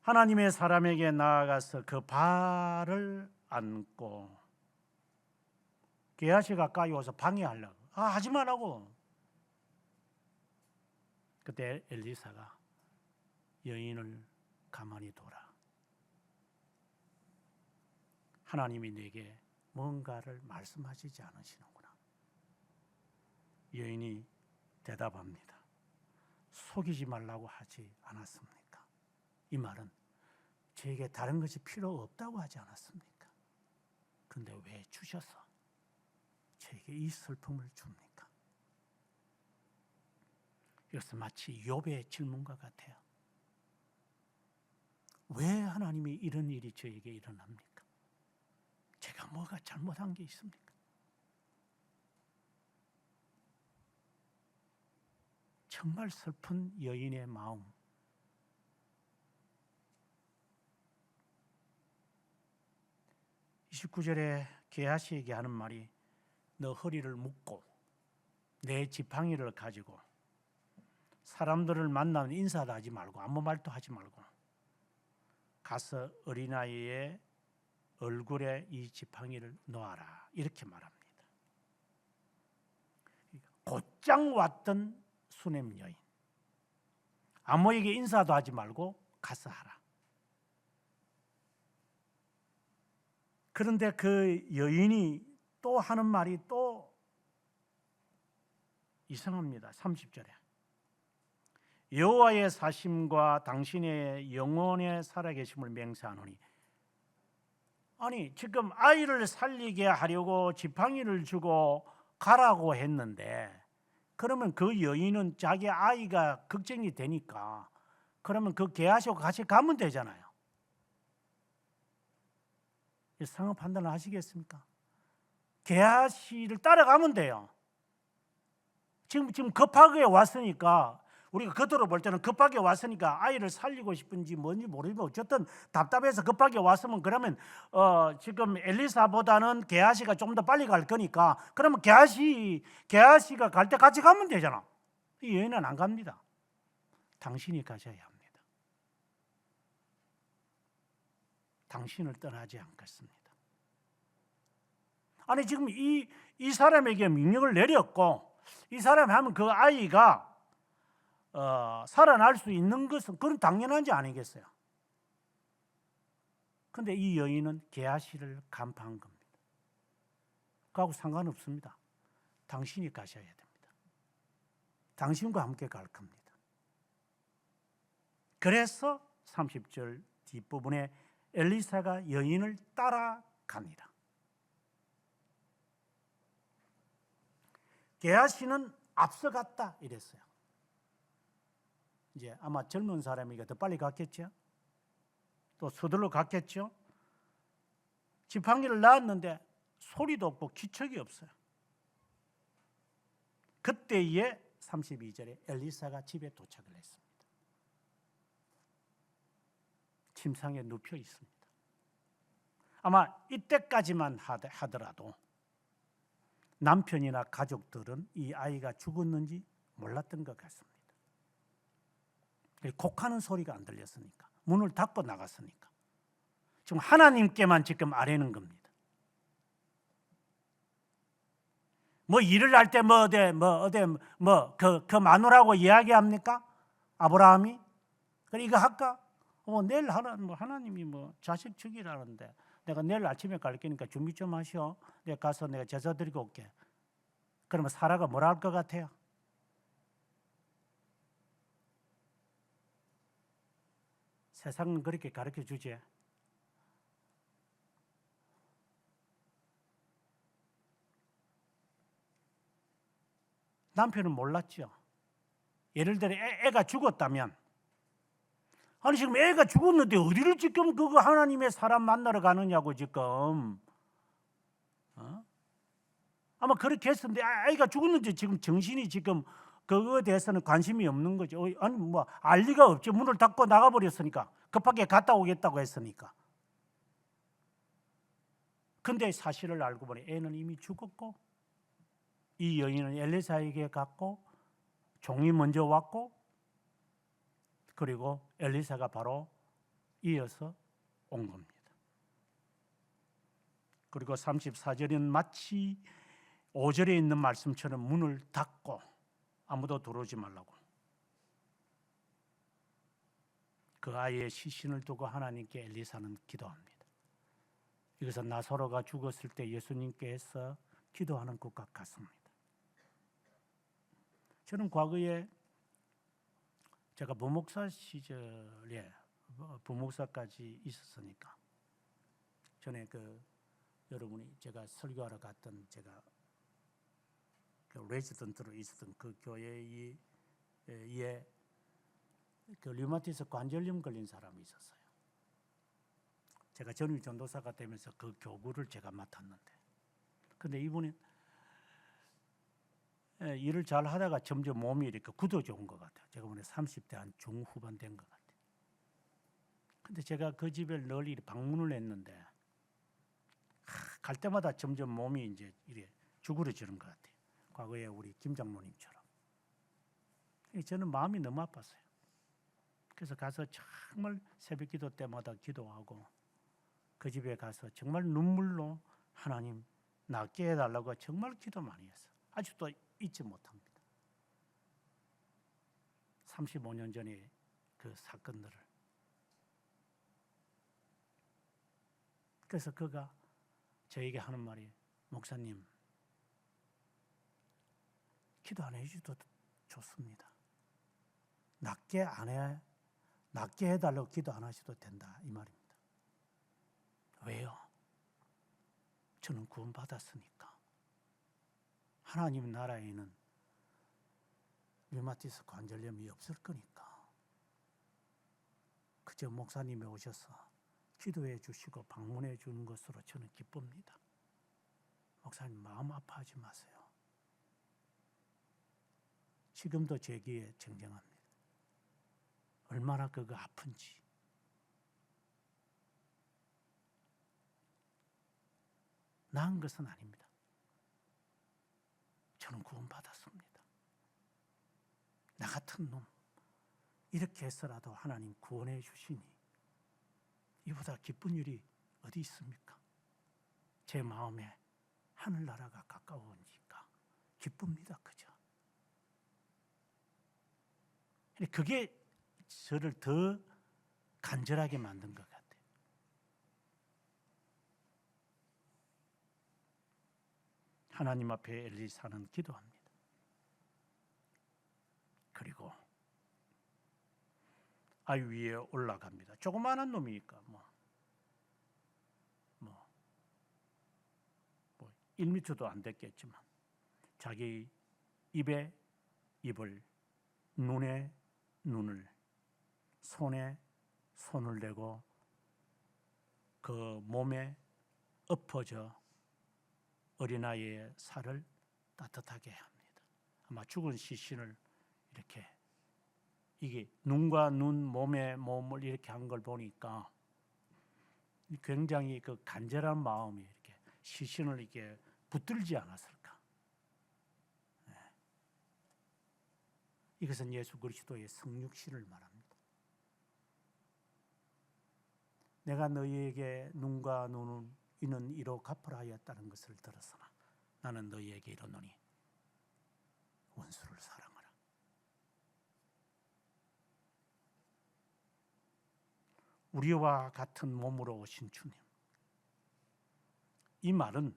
하나님의 사람에게 나아가서 그 발을 안고 게하시 가까이 와서 방해하려고 하지 말라고. 그때 엘리사가 여인을 가만히 둬라. 하나님이 내게 뭔가를 말씀하시지 않으시는구나. 여인이 대답합니다. 속이지 말라고 하지 않았습니까? 이 말은 저에게 다른 것이 필요 없다고 하지 않았습니까? 그런데 왜 주셔서 저에게 이 슬픔을 줍니까? 이것은 마치 욥의 질문과 같아요. 왜 하나님이 이런 일이 저에게 일어납니까? 제가 뭐가 잘못한 게 있습니까? 정말 슬픈 여인의 마음. (29절에) 게하시에게 하는 말이 너 허리를 묶고 내 지팡이를 가지고 사람들을 만나면 인사도 하지 말고 아무 말도 하지 말고 가서 어린아이의 얼굴에 이 지팡이를 놓아라. 이렇게 말합니다. 곧장 왔던 수넴 여인. 아무에게 인사도 하지 말고 가서 하라. 그런데 그 여인이 또 하는 말이 또 이상합니다. 30절에 여호와의 사심과 당신의 영혼의 살아계심을 맹세하노니, 아니 지금 아이를 살리게 하려고 지팡이를 주고 가라고 했는데, 그러면 그 여인은 자기 아이가 걱정이 되니까 그러면 그 게하시와 같이 가면 되잖아요. 상황 판단을 하시겠습니까? 게하시를 따라가면 돼요. 지금 급하게 왔으니까, 우리가 겉으로 볼 때는 급하게 왔으니까 아이를 살리고 싶은지 뭔지 모르지만 어쨌든 답답해서 급하게 왔으면, 그러면 지금 엘리사보다는 게하시가 좀 더 빨리 갈 거니까 그러면 게하시가 갈 때 같이 가면 되잖아. 이 여인은 안 갑니다. 당신이 가셔야 합니다. 당신을 떠나지 않겠습니다. 아니 지금 이 사람에게 명령을 내렸고, 이 사람이 하면 그 아이가 살아날 수 있는 것은 그건 당연한지 아니겠어요? 그런데 이 여인은 게하시를 간파한 겁니다. 그하고 상관없습니다. 당신이 가셔야 됩니다. 당신과 함께 갈 겁니다. 그래서 30절 뒷부분에 엘리사가 여인을 따라갑니다. 게하시는 앞서갔다 이랬어요. 이제 아마 젊은 사람이니까 더 빨리 갔겠죠. 또 서둘러 갔겠죠. 지팡이를 놨는데 소리도 없고 기척이 없어요. 그때에 32절에 엘리사가 집에 도착을 했습니다. 침상에 눕혀 있습니다. 아마 이때까지만 하더라도 남편이나 가족들은 이 아이가 죽었는지 몰랐던 것 같습니다. 곡하는 소리가 안 들렸으니까, 문을 닫고 나갔으니까 지금 하나님께만 지금 아뢰는 겁니다. 뭐 일을 할 때 그 마누라고 이야기합니까? 아브라함이 그래 이거 할까? 내일 하나님이 자식 죽이라는데 내가 내일 아침에 갈 거니까 준비 좀 하시오. 내가 가서 내가 제사 드리고 올게. 그러면 사라가 뭐라 할 것 같아요? 세상은 그렇게 가르쳐 주지. 남편은 몰랐죠. 예를 들어 애가 죽었다면, 아니 지금 애가 죽었는데 어디를 지금 그거 하나님의 사람 만나러 가느냐고 지금. 아마 그렇게 했었는데, 아이가 죽었는데 지금 정신이 지금 그거에 대해서는 관심이 없는 거죠. 아니 알 리가 없죠. 문을 닫고 나가버렸으니까, 급하게 갔다 오겠다고 했으니까. 근데 사실을 알고 보니 애는 이미 죽었고, 이 여인은 엘리사에게 갔고, 종이 먼저 왔고, 그리고 엘리사가 바로 이어서 온 겁니다. 그리고 34절은 마치 5절에 있는 말씀처럼 문을 닫고 아무도 들어오지 말라고, 그 아이의 시신을 두고 하나님께 엘리사는 기도합니다. 이것은 나사로가 죽었을 때 예수님께서 기도하는 것과 같습니다. 저는 과거에 제가 부목사 시절에 부목사까지 있었으니까, 전에 여러분이 제가 설교하러 갔던 제가 레지던트로 있었던 그 교회에 류마티스 관절염 걸린 사람이 있었어요. 제가 전일 전도사가 되면서 그 교구를 제가 맡았는데, 근데 이분이 일을 잘 하다가 점점 몸이 이렇게 굳어져 온 것 같아요. 제가 보니 30대 한 중후반 된 것 같아요. 근데 제가 그 집에 널리 방문을 했는데 갈 때마다 점점 몸이 이제 이렇게 죽으러지는 것 같아요. 과거에 우리 김 장로님처럼. 저는 마음이 너무 아팠어요. 그래서 가서 정말 새벽 기도 때마다 기도하고, 그 집에 가서 정말 눈물로 하나님 낫게 해달라고 정말 기도 많이 했어요. 아직도 잊지 못합니다. 35년 전에 그 사건들을. 그래서 그가 저에게 하는 말이, 목사님, 기도 안 해주셔도 좋습니다. 낮게 해달라고 기도 안 하셔도 된다, 이 말입니다. 왜요? 저는 구원받았으니까. 하나님 나라에는 류마티스 관절염이 없을 거니까. 그저 목사님이 오셔서 기도해 주시고 방문해 주는 것으로 저는 기쁩니다. 목사님 마음 아파하지 마세요. 지금도 제 귀에 정정합니다. 얼마나 그거 아픈지. 나은 것은 아닙니다. 저는 구원받았습니다. 나 같은 놈 이렇게 해서라도 하나님 구원해 주시니 이보다 기쁜 일이 어디 있습니까? 제 마음에 하늘나라가 가까우니까 기쁩니다. 그죠? 그게 저를 더 간절하게 만든 것 같아요. 하나님 앞에 엘리사는 기도합니다. 그리고 아이 위에 올라갑니다. 조그마한 놈이니까 뭐 1m도 안 됐겠지만 자기 입에 입을, 눈에 눈을, 손에 손을 대고 그 몸에 엎어져 어린아이의 살을 따뜻하게 합니다. 아마 죽은 시신을 이렇게 이게 눈과 눈, 몸을 이렇게 한 걸 보니까 굉장히 그 간절한 마음이 이렇게 시신을 이렇게 붙들지 않았을까. 네. 이것은 예수 그리스도의 성육신을 말합니다. 내가 너희에게 눈과 눈을 이는 이로 갚으라 하였다는 것을 들었으나 나는 너희에게 이르노니 원수를 사랑하라. 우리와 같은 몸으로 오신 주님. 이 말은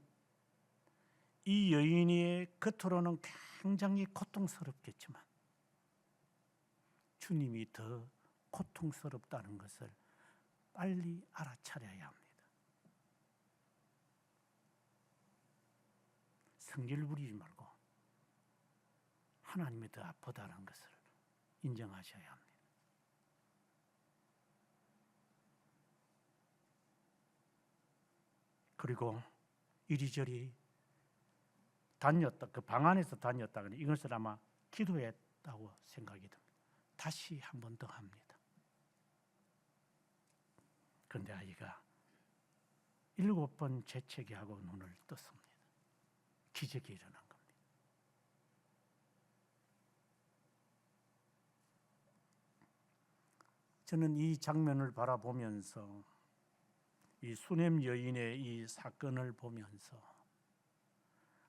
이 여인이 겉으로는 굉장히 고통스럽겠지만 주님이 더 고통스럽다는 것을 빨리 알아차려야 합니다. 성질 부리지 말고 하나님이 더 아프다는 것을 인정하셔야 합니다. 그리고 이리저리 다녔다, 그 방 안에서 다녔다. 이것을 아마 기도했다고 생각이 듭니다. 다시 한 번 더 합니다. 그런데 아이가 7번 재채기 하고 눈을 떴습니다. 기적이 일어난 겁니다. 저는 이 장면을 바라보면서 이 수넴 여인의 이 사건을 보면서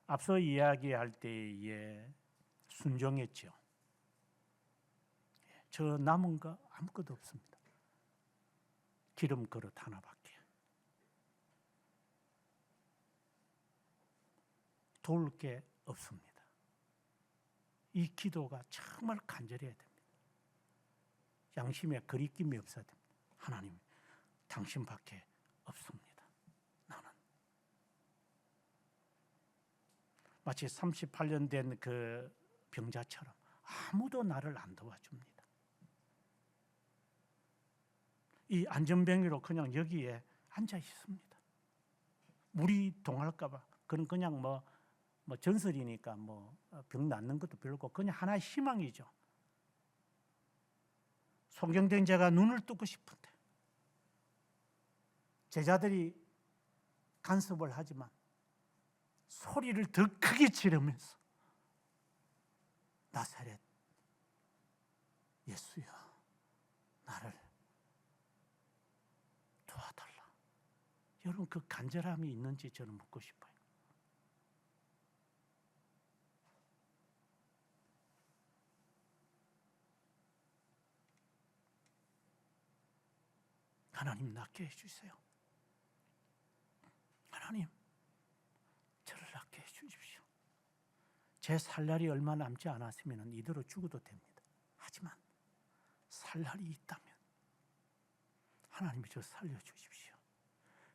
앞서 이야기할 때에 순종했죠. 저 남은 거 아무것도 없습니다. 기름 그릇 하나밖에. 도울 게 없습니다. 이 기도가 정말 간절해야 됩니다. 양심에 거리낌이 없어야 됩니다. 하나님, 당신밖에 없습니다. 나는. 마치 38년 된 그 병자처럼 아무도 나를 안 도와줍니다. 이 안전뱅이로 그냥 여기에 앉아 있습니다. 물이 동할까봐. 그건 그냥 뭐 전설이니까 병 낫는 것도 별로고 그냥 하나의 희망이죠. 송경된 자가 눈을 뜨고 싶은데 제자들이 간섭을 하지만 소리를 더 크게 지르면서 나사렛 예수여 나를 도와달라. 여러분 그 간절함이 있는지 저는 묻고 싶어요. 하나님 낫게 해주세요. 하나님 제 살 날이 얼마 남지 않았으면 이대로 죽어도 됩니다. 하지만 살 날이 있다면 하나님이 저 살려주십시오.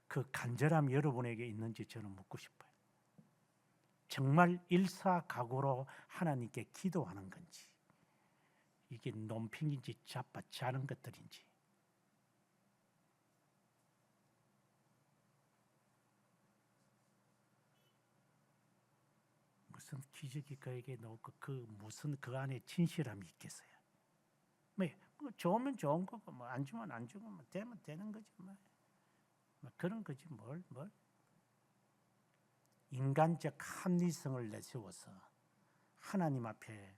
그 간절함이 여러분에게 있는지 저는 묻고 싶어요. 정말 일사각오로 하나님께 기도하는 건지, 이게 논핑인지 자빠지 않은 것들인지. 무슨 기적이 그에게 나오고 무슨 그 안에 진실함이 있겠어요? 뭐 좋으면 좋은 거고, 뭐 안 주면 안 주고, 뭐 되면 되는 거지, 뭐 그런 거지 뭘. 인간적 합리성을 내세워서 하나님 앞에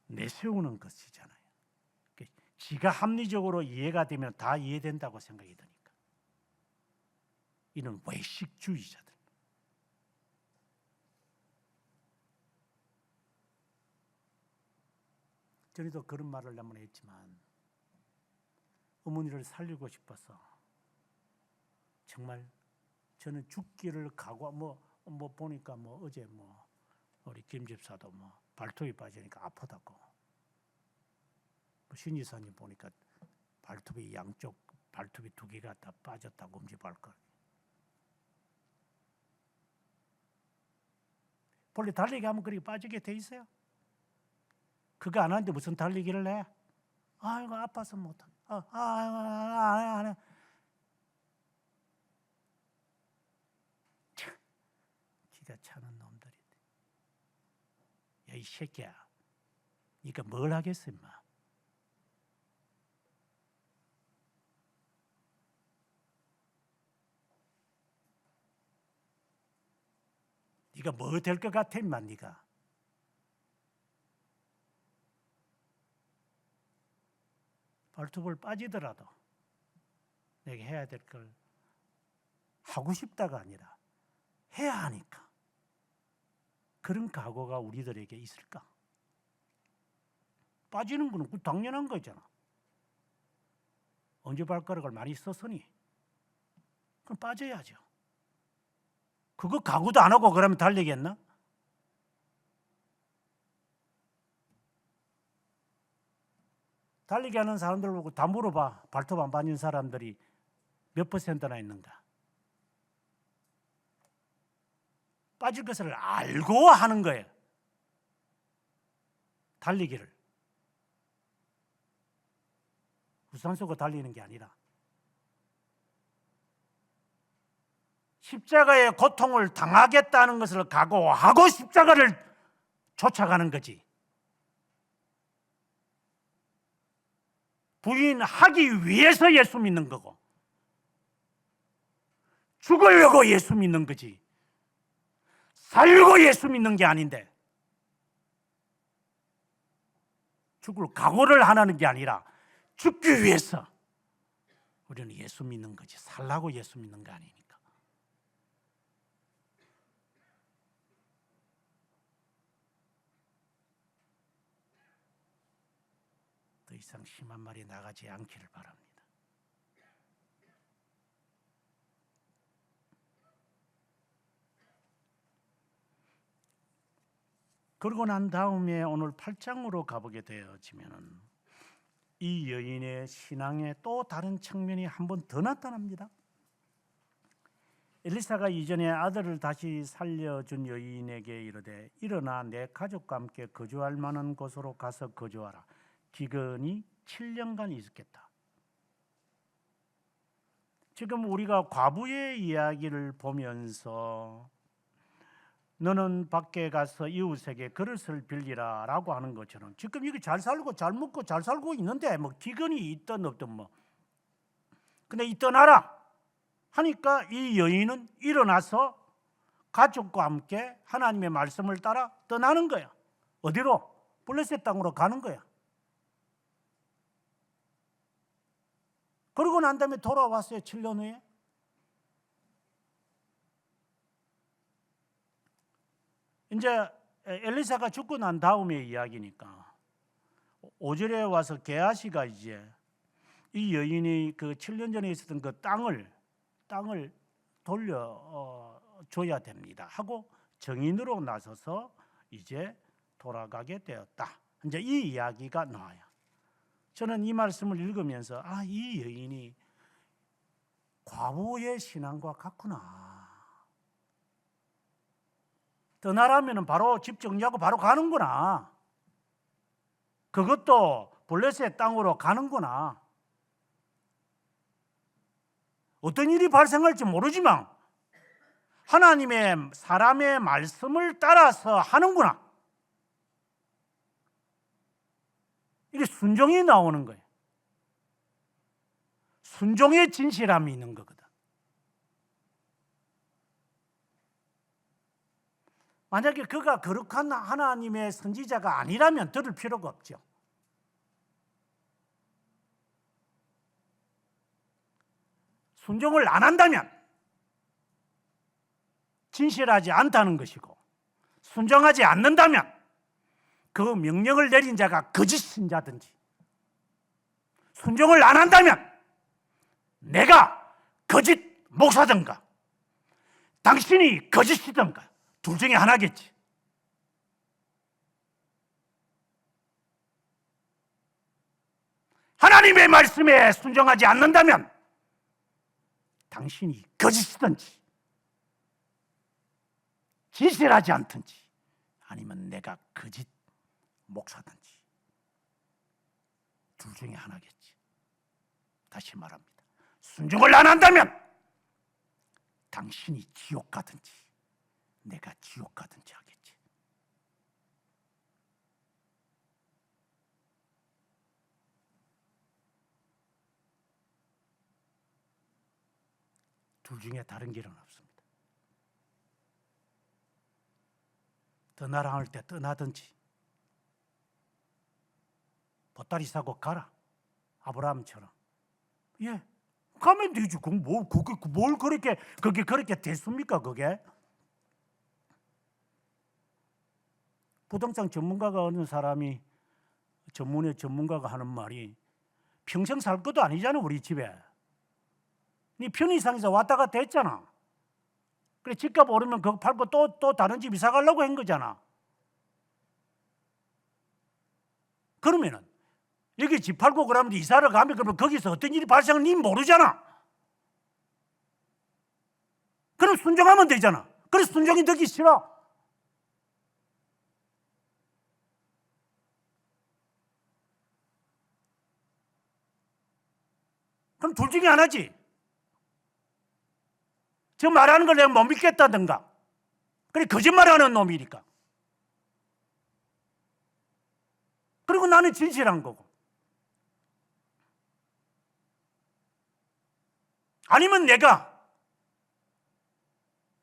내세우는 것이잖아요. 지가 합리적으로 이해가 되면 다 이해된다고 생각이 드니까. 이는 외식주의자들. 전에도 그런 말을 한번 했지만, 어머니를 살리고 싶어서 정말 저는 죽기를 각오, 뭐 보니까 어제 우리 김 집사도 발톱이 빠지니까 아프다고, 신 이사님 보니까 발톱이 양쪽 발톱이 2개가 다 빠졌다고, 엄지발가락. 원래 달리기 하면 그렇게 빠지게 돼 있어요? 그거 안 하는데 무슨 달리기를 해? 아이고 아파서 못하. 안 해. 기가 차는 놈들이. 야, 이 새끼야, 니가 뭘 하겠어 임마. 니가 뭐 될 것 같아 임마. 니가 발톱을 빠지더라도 내가 해야 될 걸 하고 싶다가 아니라 해야 하니까. 그런 각오가 우리들에게 있을까? 빠지는 거는 당연한 거잖아. 엄지발가락을 많이 썼으니 그럼 빠져야죠. 그거 각오도 안 하고 그러면 달리겠나? 달리기 하는 사람들 보고 다 물어봐. 발톱 안 빠진 사람들이 몇 %나 있는가? 빠질 것을 알고 하는 거예요. 달리기를. 우산 쓰고 달리는 게 아니라 십자가의 고통을 당하겠다는 것을 각오하고 십자가를 쫓아가는 거지. 부인하기 위해서 예수 믿는 거고, 죽으려고 예수 믿는 거지, 살고 예수 믿는 게 아닌데, 죽을 각오를 하는 게 아니라 죽기 위해서 우리는 예수 믿는 거지, 살라고 예수 믿는 거 아니니까. 더 이상 심한 말이 나가지 않기를 바랍니다. 그러고 난 다음에 오늘 8장으로 가보게 되어지면은 이 여인의 신앙의 또 다른 측면이 한 번 더 나타납니다. 엘리사가 이전에 아들을 다시 살려준 여인에게 이르되 일어나 내 가족과 함께 거주할 만한 곳으로 가서 거주하라. 기근이 7년간 있었겠다. 지금 우리가 과부의 이야기를 보면서 너는 밖에 가서 이웃에게 그릇을 빌리라 라고 하는 것처럼 지금 이게 잘 살고 잘 먹고 잘 살고 있는데 기근이 있든 없든 근데 떠나라 하니까 이 여인은 일어나서 가족과 함께 하나님의 말씀을 따라 떠나는 거야. 어디로? 블레셋 땅으로 가는 거야. 그러고 난 다음에 돌아왔어요. 7년 후에. 이제 엘리사가 죽고 난 다음의 이야기니까 5절에 와서 게하시가 이제 이 여인이 그 7년 전에 있었던 그 땅을 돌려 줘야 됩니다 하고 정인으로 나서서 이제 돌아가게 되었다. 이제 이 이야기가 나와요. 저는 이 말씀을 읽으면서 이 여인이 과부의 신앙과 같구나. 떠나라면 바로 집 정리하고 바로 가는구나. 그것도 블레셋 땅으로 가는구나. 어떤 일이 발생할지 모르지만 하나님의 사람의 말씀을 따라서 하는구나. 이게 순종이 나오는 거예요. 순종의 진실함이 있는 거거든. 만약에 그가 거룩한 하나님의 선지자가 아니라면 들을 필요가 없죠. 순종을 안 한다면 진실하지 않다는 것이고, 순종하지 않는다면 그 명령을 내린 자가 거짓 신자든지, 순종을 안 한다면 내가 거짓 목사든가 당신이 거짓이든가 둘 중에 하나겠지. 하나님의 말씀에 순종하지 않는다면 당신이 거짓이든지 진실하지 않든지, 아니면 내가 거짓 목사든지 둘 중에 하나겠지. 다시 말합니다. 순종을 안 한다면 당신이 지옥 가든지 내가 지옥 가든지 하겠지. 둘 중에 다른 길은 없습니다. 떠나라 할 때 떠나든지, 보따리 사고 가라, 아브라함처럼. 가면 되지. 뭘 그렇게, 그게 그렇게 됐습니까, 그게? 부동산 전문가가 어느 사람이, 전문의 전문가가 하는 말이, 평생 살 것도 아니잖아, 우리 집에. 네 편의상에서 왔다 갔다 했잖아. 그래, 집값 오르면 그거 팔고 또 다른 집 이사 가려고 한 거잖아. 그러면은 여기 집 팔고 그러면 이사를 가면 그러면 거기서 어떤 일이 발생하는지 모르잖아. 그럼 순종하면 되잖아. 그래서 순종이 되기 싫어. 그럼 둘 중에 하나지. 저 말하는 걸 내가 못 믿겠다든가, 그래 거짓말하는 놈이니까. 그리고 나는 진실한 거고. 아니면 내가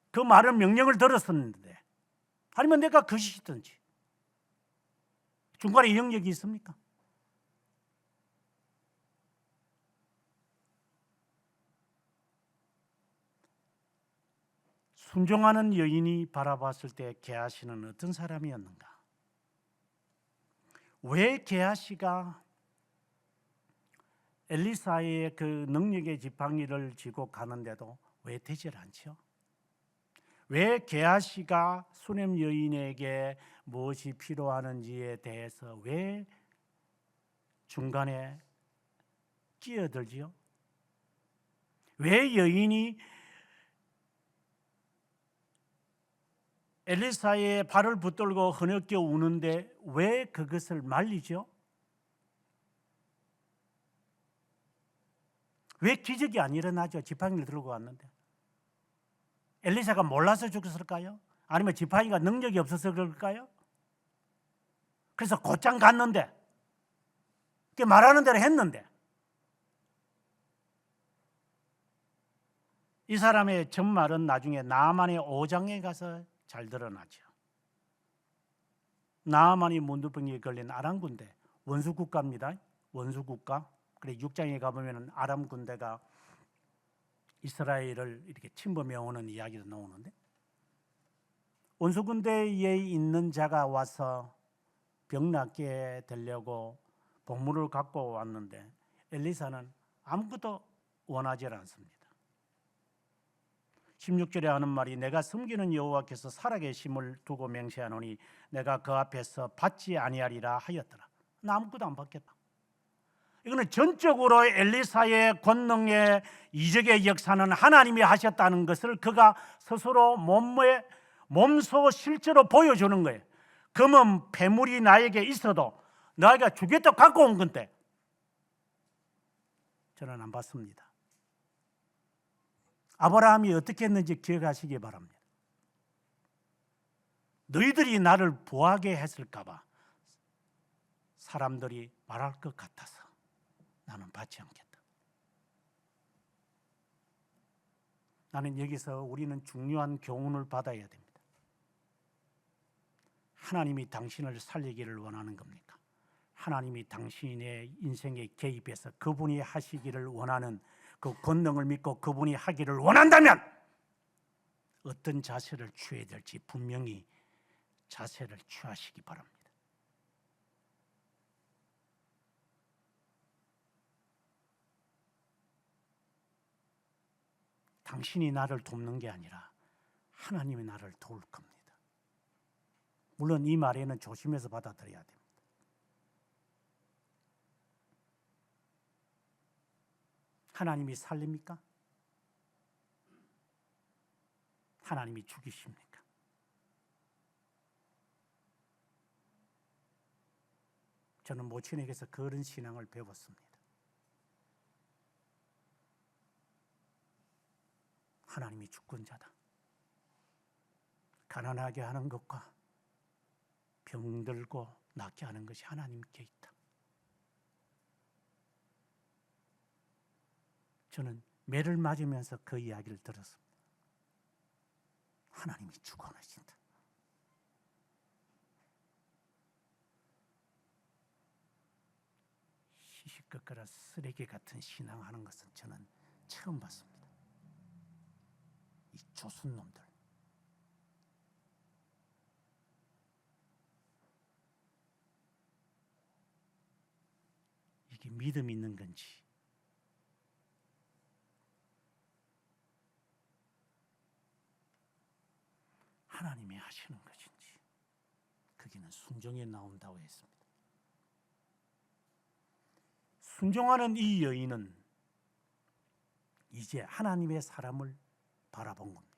그 말을 명령을 들었었는데, 아니면 내가 거짓이든지. 중간에 영역이 있습니까? 순종하는 여인이 바라봤을 때 게하시는 어떤 사람이었는가? 왜 게하시가 엘리사의 그 능력의 지팡이를 쥐고 가는데도 왜 되질 않죠? 왜 게하시가 수냄 여인에게 무엇이 필요하는지에 대해서 왜 중간에 끼어들지요? 왜 여인이 엘리사의 발을 붙들고 흐느껴 우는데 왜 그것을 말리죠? 왜 기적이 안 일어나죠? 지팡이를 들고 왔는데. 엘리사가 몰라서 죽었을까요? 아니면 지팡이가 능력이 없어서 그럴까요? 그래서 곧장 갔는데, 말하는 대로 했는데, 이 사람의 전말은 나중에 나아만의 5장에 가서 잘 드러나죠. 나아만이 문두병에 걸린 아람 군대, 원수 국가입니다. 원수 국가. 그래 6장에 가보면 아람 군대가 이스라엘을 이렇게 침범해 오는 이야기도 나오는데, 원수 군대에 있는 자가 와서 병 낫게 되려고 보물을 갖고 왔는데 엘리사는 아무것도 원하지 않습니다. 16절에 하는 말이 내가 섬기는 여호와께서 살아계심을 두고 맹세하노니 내가 그 앞에서 받지 아니하리라 하였더라. 나 아무것도 안 받겠다. 이거는 전적으로 엘리사의 권능의 이적의 역사는 하나님이 하셨다는 것을 그가 스스로 몸소 실제로 보여주는 거예요. 금은 폐물이 나에게 있어도 너희가 주겠다고 갖고 온 건데 저는 안 받습니다. 아브라함이 어떻게 했는지 기억하시기 바랍니다. 너희들이 나를 부하게 했을까 봐 사람들이 말할 것 같아서 나는 받지 않겠다. 나는 여기서 우리는 중요한 교훈을 받아야 됩니다. 하나님이 당신을 살리기를 원하는 겁니까? 하나님이 당신의 인생에 개입해서 그분이 하시기를 원하는 그 권능을 믿고 그분이 하기를 원한다면 어떤 자세를 취해야 될지 분명히 자세를 취하시기 바랍니다. 당신이 나를 돕는 게 아니라 하나님이 나를 도울 겁니다. 물론 이 말에는 조심해서 받아들여야 됩니다. 하나님이 살립니까? 하나님이 죽이십니까? 저는 모친에게서 그런 신앙을 배웠습니다. 하나님이 주권자다. 가난하게 하는 것과 병들고 낫게 하는 것이 하나님께 있다. 저는 매를 맞으면서 그 이야기를 들었습니다. 하나님이 주권하신다. 시시껄껄한 쓰레기 같은 신앙하는 것은 저는 처음 봤습니다. 이 조순놈들. 이게 믿음 있는 건지 하나님이 하시는 것인지 거기는 순종에 나온다고 했습니다. 순종하는 이 여인은 이제 하나님의 사람을 바라본 겁니다.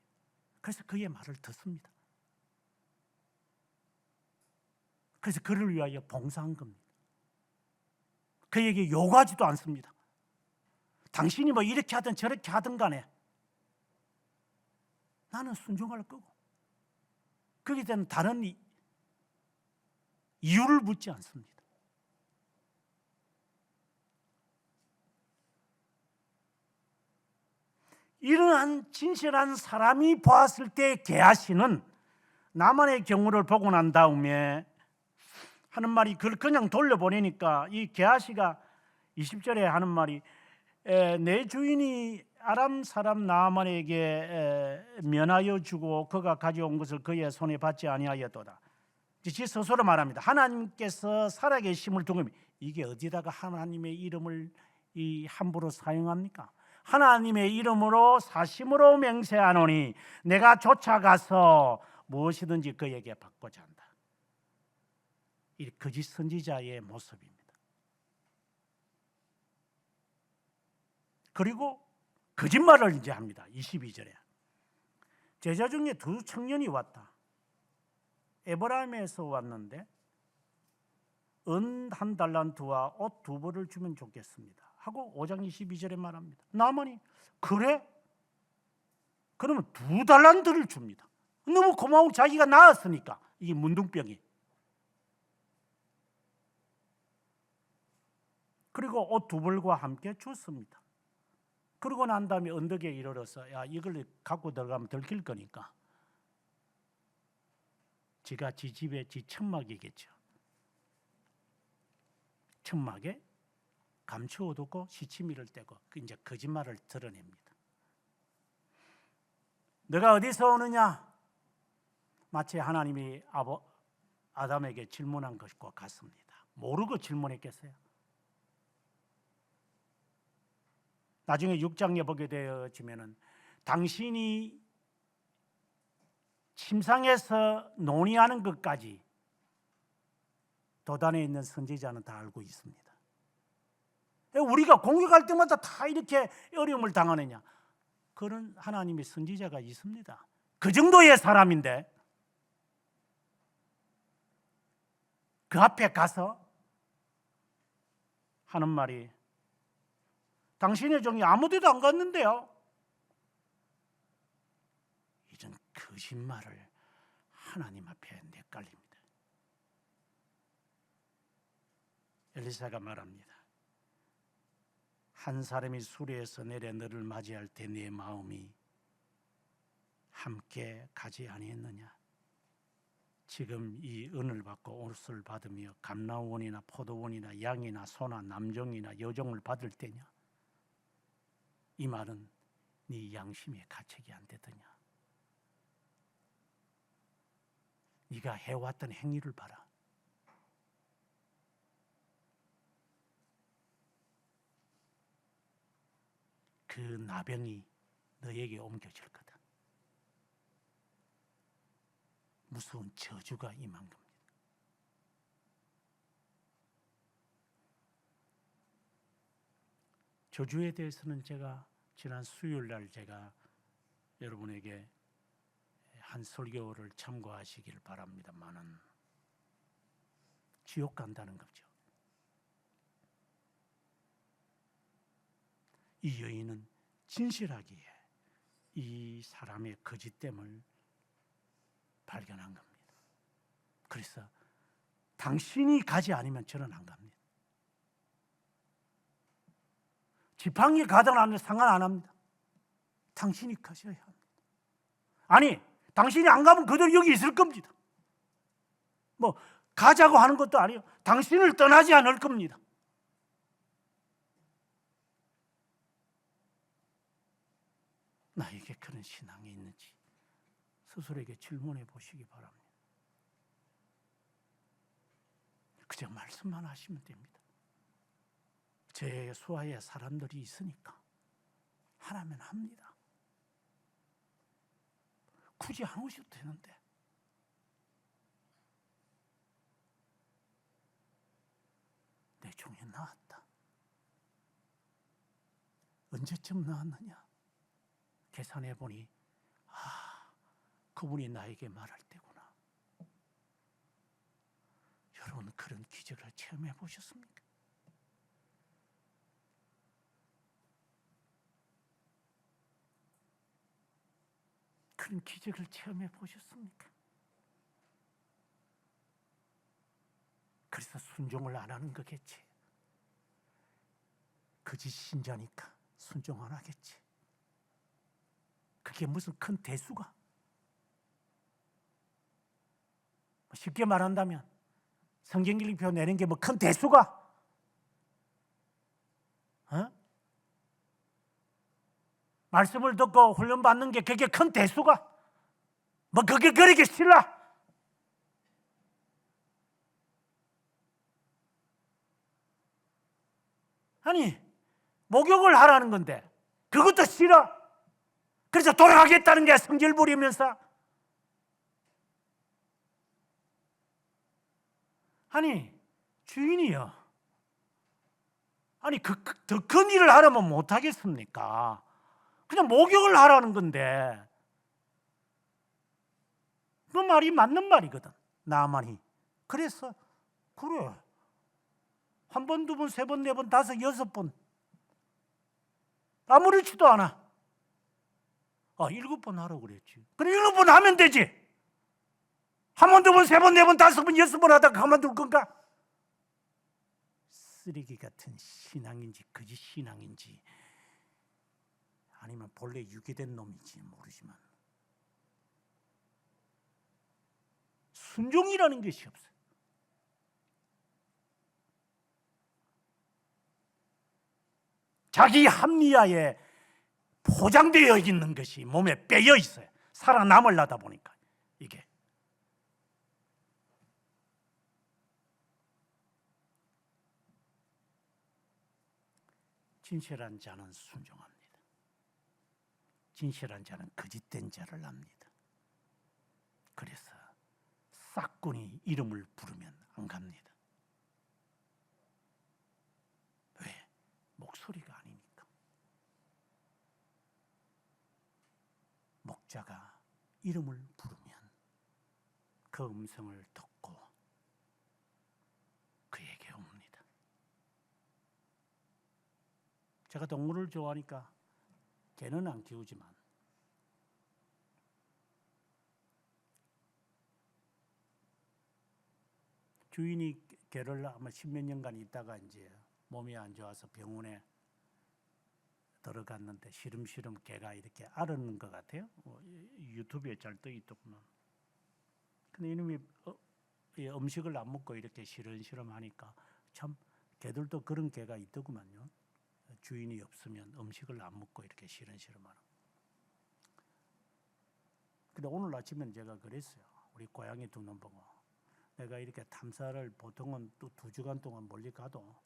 그래서 그의 말을 듣습니다. 그래서 그를 위하여 봉사한 겁니다. 그에게 요구하지도 않습니다. 당신이 뭐 이렇게 하든 저렇게 하든 간에 나는 순종할 거고 거기에 대한 다른 이유를 묻지 않습니다. 이러한 진실한 사람이 보았을 때 게하시는 나만의 경우를 보고 난 다음에 하는 말이 그걸 그냥 돌려보내니까 이 게하시가 20절에 하는 말이 내 주인이 아람 사람 나만에게 면하여 주고 그가 가져온 것을 그의 손에 받지 아니하였도다. 지 스스로 말합니다. 하나님께서 살아계심을 두고 이게 어디다가 하나님의 이름을 함부로 사용합니까? 하나님의 이름으로 사심으로 맹세하노니 내가 쫓아가서 무엇이든지 그에게 받고자 한다. 이 거짓 선지자의 모습입니다. 그리고 거짓말을 이제 합니다. 22절에 제자 중에 두 청년이 왔다. 에브라임에서 왔는데 은 1달란트와 옷 2벌을 주면 좋겠습니다 하고 5장 22절에 말합니다. 나만이 그래? 그러면 2달란트를 줍니다. 너무 고마운 자기가 나았으니까 이게 문둥병이. 그리고 옷 2벌과 함께 줬습니다. 그러고 난 다음에 언덕에 이르러서 야 이걸 갖고 들어가면 들킬 거니까 지가 지 집에 지 천막이겠죠. 천막에 감추어 두고 시치미를 떼고 이제 거짓말을 드러냅니다. 너가 어디서 오느냐? 마치 하나님이 아담에게 질문한 것과 같습니다. 모르고 질문했겠어요? 나중에 6장에 보게 되어지면은 당신이 침상에서 논의하는 것까지 도단에 있는 선지자는 다 알고 있습니다. 우리가 공격할 때마다 다 이렇게 어려움을 당하느냐? 그런 하나님의 선지자가 있습니다. 그 정도의 사람인데 그 앞에 가서 하는 말이 당신의 종이 아무 데도 안 갔는데요. 이런 거짓말을 하나님 앞에 내깔립니다. 엘리사가 말합니다. 한 사람이 수레에서 내려 너를 맞이할 때 내 마음이 함께 가지 아니했느냐? 지금 이 은을 받고 옷을 받으며 감람원이나 포도원이나 양이나 소나 남종이나 여종을 받을 때냐? 이 말은 네 양심에 가책이 안 되더냐? 네가 해왔던 행위를 봐라. 그 나병이 너에게 옮겨질 거다. 무서운 저주가 임한 겁니다. 저주에 대해서는 제가 지난 수요일 날 제가 여러분에게 한 설교를 참고하시길 바랍니다만은 지옥 간다는 거죠. 이 여인은 진실하기에 이 사람의 거짓됨을 발견한 겁니다. 그래서 당신이 가지 않으면 저는 안 갑니다. 지팡이 가든 안 하든 상관 안 합니다. 당신이 가셔야 합니다. 아니, 당신이 안 가면 그대로 여기 있을 겁니다. 뭐 가자고 하는 것도 아니에요. 당신을 떠나지 않을 겁니다. 나에게 그런 신앙이 있는지 스스로에게 질문해 보시기 바랍니다. 그저 말씀만 하시면 됩니다. 제 수하에 사람들이 있으니까 하라면 합니다. 굳이 안 오셔도 되는데. 내 종이 나았다. 언제쯤 나았느냐? 계산해 보니 그분이 나에게 말할 때구나. 여러분 그런 기적을 체험해 보셨습니까? 그런 기적을 체험해 보셨습니까? 그래서 순종을 안 하는 거겠지. 거짓 신자니까 순종 안 하겠지. 그게 무슨 큰 대수가? 쉽게 말한다면 성경길리표 내는 게 뭐 큰 대수가? 말씀을 듣고 훈련받는 게 그게 큰 대수가? 뭐 그게 그렇게 싫어? 아니 목욕을 하라는 건데 그것도 싫어? 그래서 돌아가겠다는 게 성질 부리면서. 아니 주인이요, 아니 더 큰 일을 하려면 못하겠습니까? 그냥 목욕을 하라는 건데. 그 말이 맞는 말이거든. 나만이 그래서 그래 한 번, 두 번, 세 번, 네 번, 다섯, 여섯 번 아무렇지도 않아. 일곱 번 하라고 그랬지. 그래 일곱 번 하면 되지. 한 번, 두 번, 세 번, 네 번, 다섯 번, 여섯 번 하다가 가만둘 건가? 쓰레기 같은 신앙인지 거짓 신앙인지 아니면 본래 유기된 놈인지 모르지만 순종이라는 것이 없어요. 자기 합리화에 포장되어 있는 것이 몸에 빼여 있어요. 살아남으려다 보니까 이게. 진실한 자는 순종합니다. 진실한 자는 거짓된 자를 압니다. 그래서 싹군이 이름을 부르면 안 갑니다. 왜? 목소리가 아니니까. 목자가 이름을 부르면 그 음성을 듣고 그에게 옵니다. 제가 동물을 좋아하니까 개는 안 키우지만 주인이 개를 아마 십몇 년간 있다가 이제 몸이 안 좋아서 병원에 들어갔는데 시름시름 개가 이렇게 앓는 것 같아요. 유튜브에 잘 떠 있더구나. 근데 이놈이 음식을 안 먹고 이렇게 시름시름 하니까 참 개들도 그런 개가 있더구만요. 주인이 없으면 음식을 안 먹고 이렇게 시름시름 하는. 근데 오늘 아침엔 제가 그랬어요. 우리 고양이 두 놈 보고. 내가 이렇게 탐사를 보통은 또 2주간 동안 멀리 가도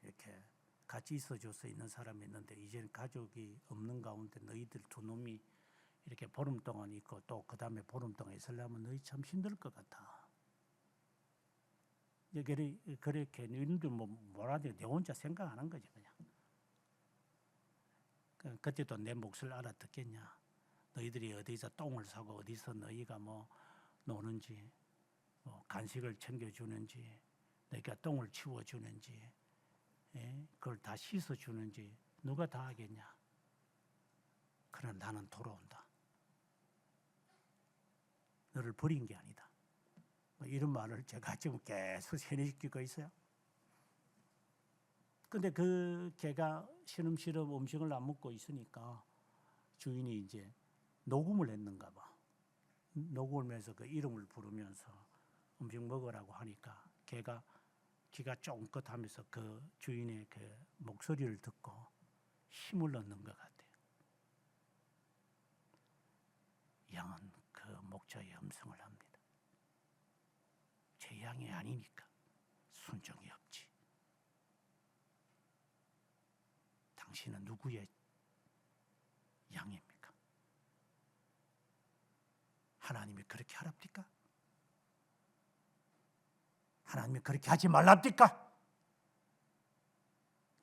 이렇게 같이 있어줘서 있는 사람이 있는데 이제는 가족이 없는 가운데 너희들 두 놈이 이렇게 보름 동안 있고 또 그 다음에 보름 동안 있으려면 너희 참 힘들 것 같아. 그렇게 너희들 뭐라 내 혼자 생각 안 한 거지 그냥. 그때도 내 몫을 알아듣겠냐. 너희들이 어디서 똥을 싸고 어디서 너희가 뭐 노는지 뭐 간식을 챙겨주는지 너희가 똥을 치워주는지 그걸 다 씻어주는지 누가 다 하겠냐. 그러나 나는 돌아온다. 너를 버린 게 아니다. 뭐 이런 말을 제가 지금 계속 세뇌시키고 있어요. 근데 그 개가 시름시름 음식을 안 먹고 있으니까 주인이 이제 녹음을 했는가 봐. 녹음을 해서 그 이름을 부르면서 음식 먹으라고 하니까 개가 귀가 쫑긋하면서 그 주인의 그 목소리를 듣고 힘을 얻는 것 같아요. 양은 그 목자의 음성을 합니다. 제 양이 아니니까 순종이 없지. 당신은 누구의 양입니까? 하나님이 그렇게 하랍니까? 하나님이 그렇게 하지 말랍니까?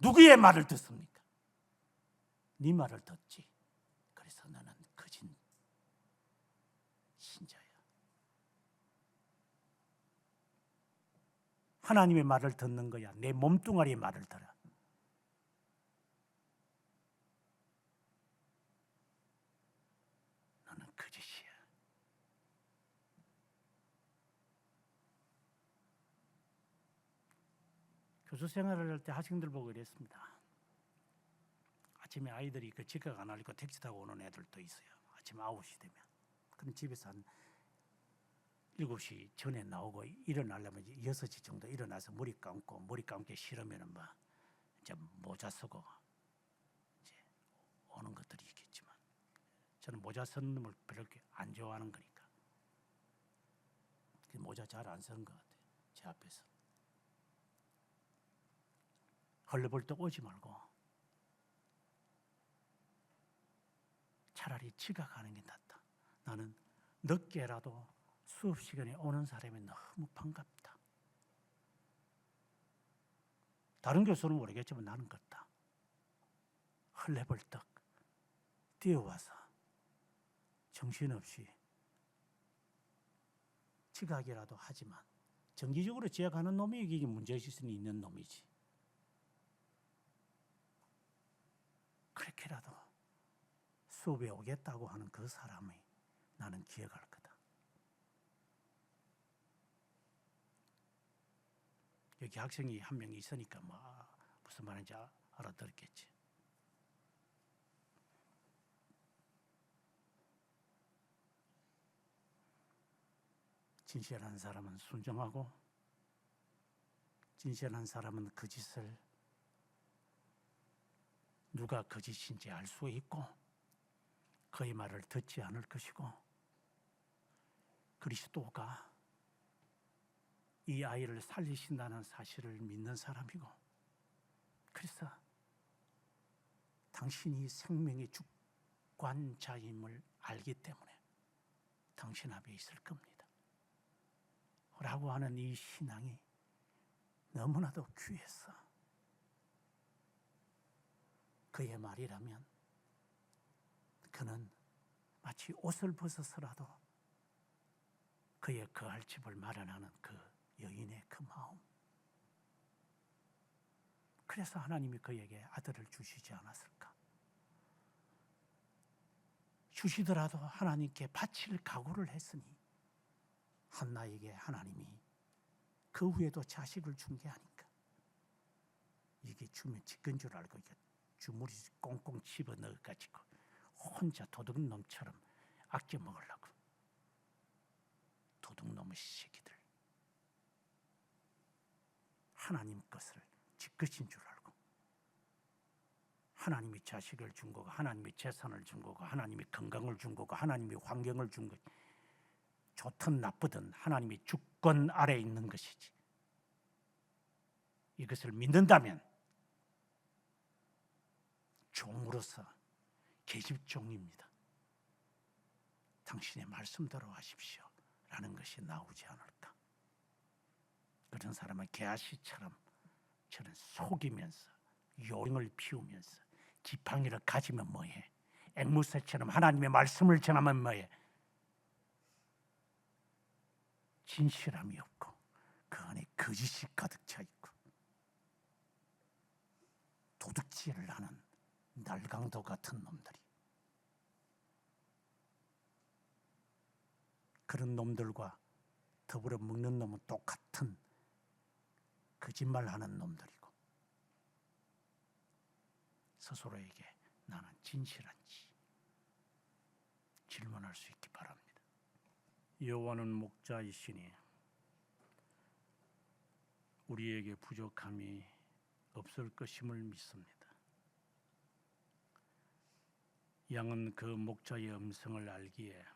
누구의 말을 듣습니까? 네 말을 듣지. 그래서 너는 거짓 신자야. 하나님의 말을 듣는 거야. 내 몸뚱아리의 말을 들어. 너는 거짓이야. 교수 생활을 할 때 학생들 보고 이랬습니다. 아침에 아이들이 그 지각 안 하려고 택시 타고 오는 애들도 있어요. 아침 9시 되면. 그럼 집에서 한 7시 전에 나오고 일어나려면 6시 정도 일어나서 머리 감기 싫으면은 뭐 이제 모자 쓰고 이제 오는 것들이 있겠지만 저는 모자 쓰는 놈을 별로 안 좋아하는 거니까 모자 잘 안 쓰는 것 같아요. 제 앞에서. 헐레벌떡 오지 말고 차라리 지각하는 게 낫다. 나는 늦게라도 수업 시간에 오는 사람이 너무 반갑다. 다른 교수는 모르겠지만 나는 그렇다. 헐레벌떡 뛰어와서 정신없이 지각이라도 하지만 정기적으로 지각하는 놈이 이게 문제의식이 있는 놈이지. 그렇게라도 수업에 오겠다고 하는 그 사람이 나는 기억할 거다. 여기 학생이 한 명 있으니까 뭐 무슨 말인지 알아들었겠지. 진실한 사람은 순종하고 진실한 사람은 거짓을 누가 거짓인지 알 수 있고 그의 말을 듣지 않을 것이고 그리스도가 이 아이를 살리신다는 사실을 믿는 사람이고 그래서 당신이 생명의 주관자임을 알기 때문에 당신 앞에 있을 겁니다. 라고 하는 이 신앙이 너무나도 귀해서 그의 말이라면 그는 마치 옷을 벗어서라도 그의 거할 집을 마련하는 그 여인의 그 마음. 그래서 하나님이 그에게 아들을 주시지 않았을까? 주시더라도 하나님께 바칠 각오를 했으니 한나에게 하나님이 그 후에도 자식을 준 게 아닌가. 이게 주면 지끈 줄 알고 이게 주물이 꽁꽁 집어 넣어가지고 혼자 도둑놈처럼 아껴 먹으려고. 도둑놈의 새끼들. 하나님 것을 지 것인 줄 알고 하나님이 자식을 준 거고 하나님이 재산을 준 거고 하나님이 건강을 준 거고 하나님이 환경을 준 거고 좋든 나쁘든 하나님이 주권 아래에 있는 것이지. 이것을 믿는다면 종으로서 계집종입니다. 당신의 말씀대로 하십시오 라는 것이 나오지 않을까. 그런 사람은 게하시처럼 저는 속이면서 요령을 피우면서 지팡이를 가지면 뭐해. 앵무새처럼 하나님의 말씀을 전하면 뭐해. 진실함이 없고 그 안에 거짓이 가득 차 있고 도둑질을 하는 날강도 같은 놈들이, 그런 놈들과 더불어 먹는 놈은 똑같은 거짓말하는 놈들이고 스스로에게 나는 진실한지 질문할 수 있기 바랍니다. 여호와는 목자이시니 우리에게 부족함이 없을 것임을 믿습니다. 양은 그 목자의 음성을 알기에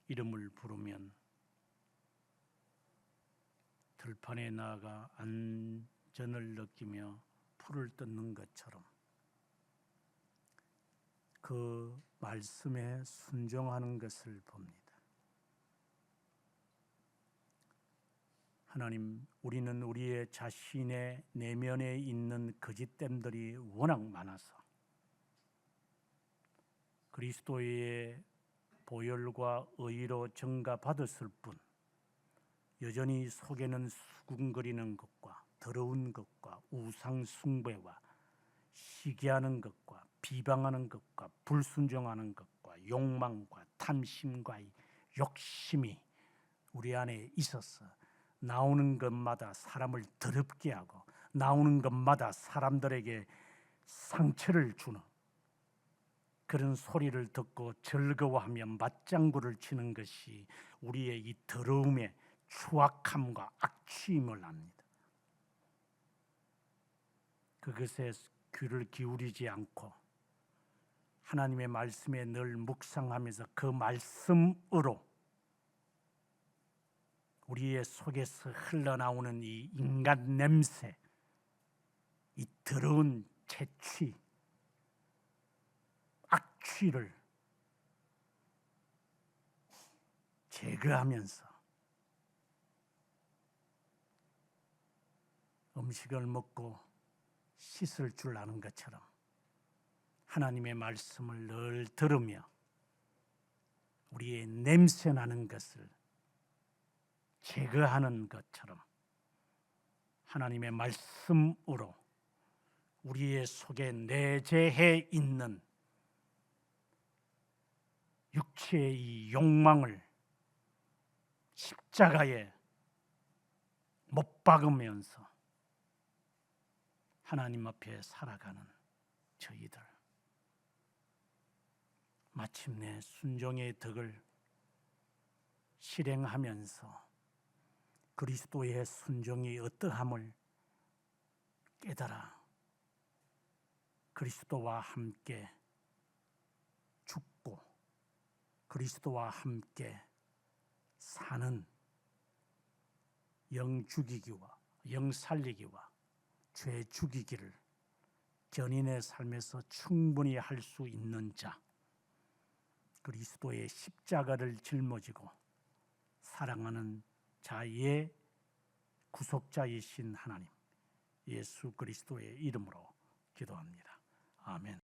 이름을 부르면 들판에 나아가 안전을 느끼며 풀을 뜯는 것처럼 그 말씀에 순종하는 것을 봅니다. 하나님, 우리는 우리의 자신의 내면에 있는 거짓됨들이 워낙 많아서 그리스도의 보혈과 의로 증가받았을 뿐 여전히 속에는 수군거리는 것과 더러운 것과 우상 숭배와 시기하는 것과 비방하는 것과 불순종하는 것과 욕망과 탐심과 욕심이 우리 안에 있어서 나오는 것마다 사람을 더럽게 하고 나오는 것마다 사람들에게 상처를 주는 그런 소리를 듣고 즐거워하며 맞장구를 치는 것이 우리의 이 더러움의 추악함과 악취임을 압니다. 그것에 귀를 기울이지 않고 하나님의 말씀에 늘 묵상하면서 그 말씀으로 우리의 속에서 흘러나오는 이 인간 냄새, 이 더러운 채취, 악취를 제거하면서 음식을 먹고 씻을 줄 아는 것처럼 하나님의 말씀을 늘 들으며 우리의 냄새나는 것을 제거하는 것처럼 하나님의 말씀으로 우리의 속에 내재해 있는 육체의 이 욕망을 십자가에 못 박으면서 하나님 앞에 살아가는 저희들, 마침내 순종의 덕을 실행하면서 그리스도의 순종이 어떠함을 깨달아 그리스도와 함께 죽고 그리스도와 함께 사는 영 죽이기와 영 살리기와 죄 죽이기를 견인의 삶에서 충분히 할 수 있는 자, 그리스도의 십자가를 짊어지고 사랑하는 자의 구속자이신 하나님 예수 그리스도의 이름으로 기도합니다. 아멘.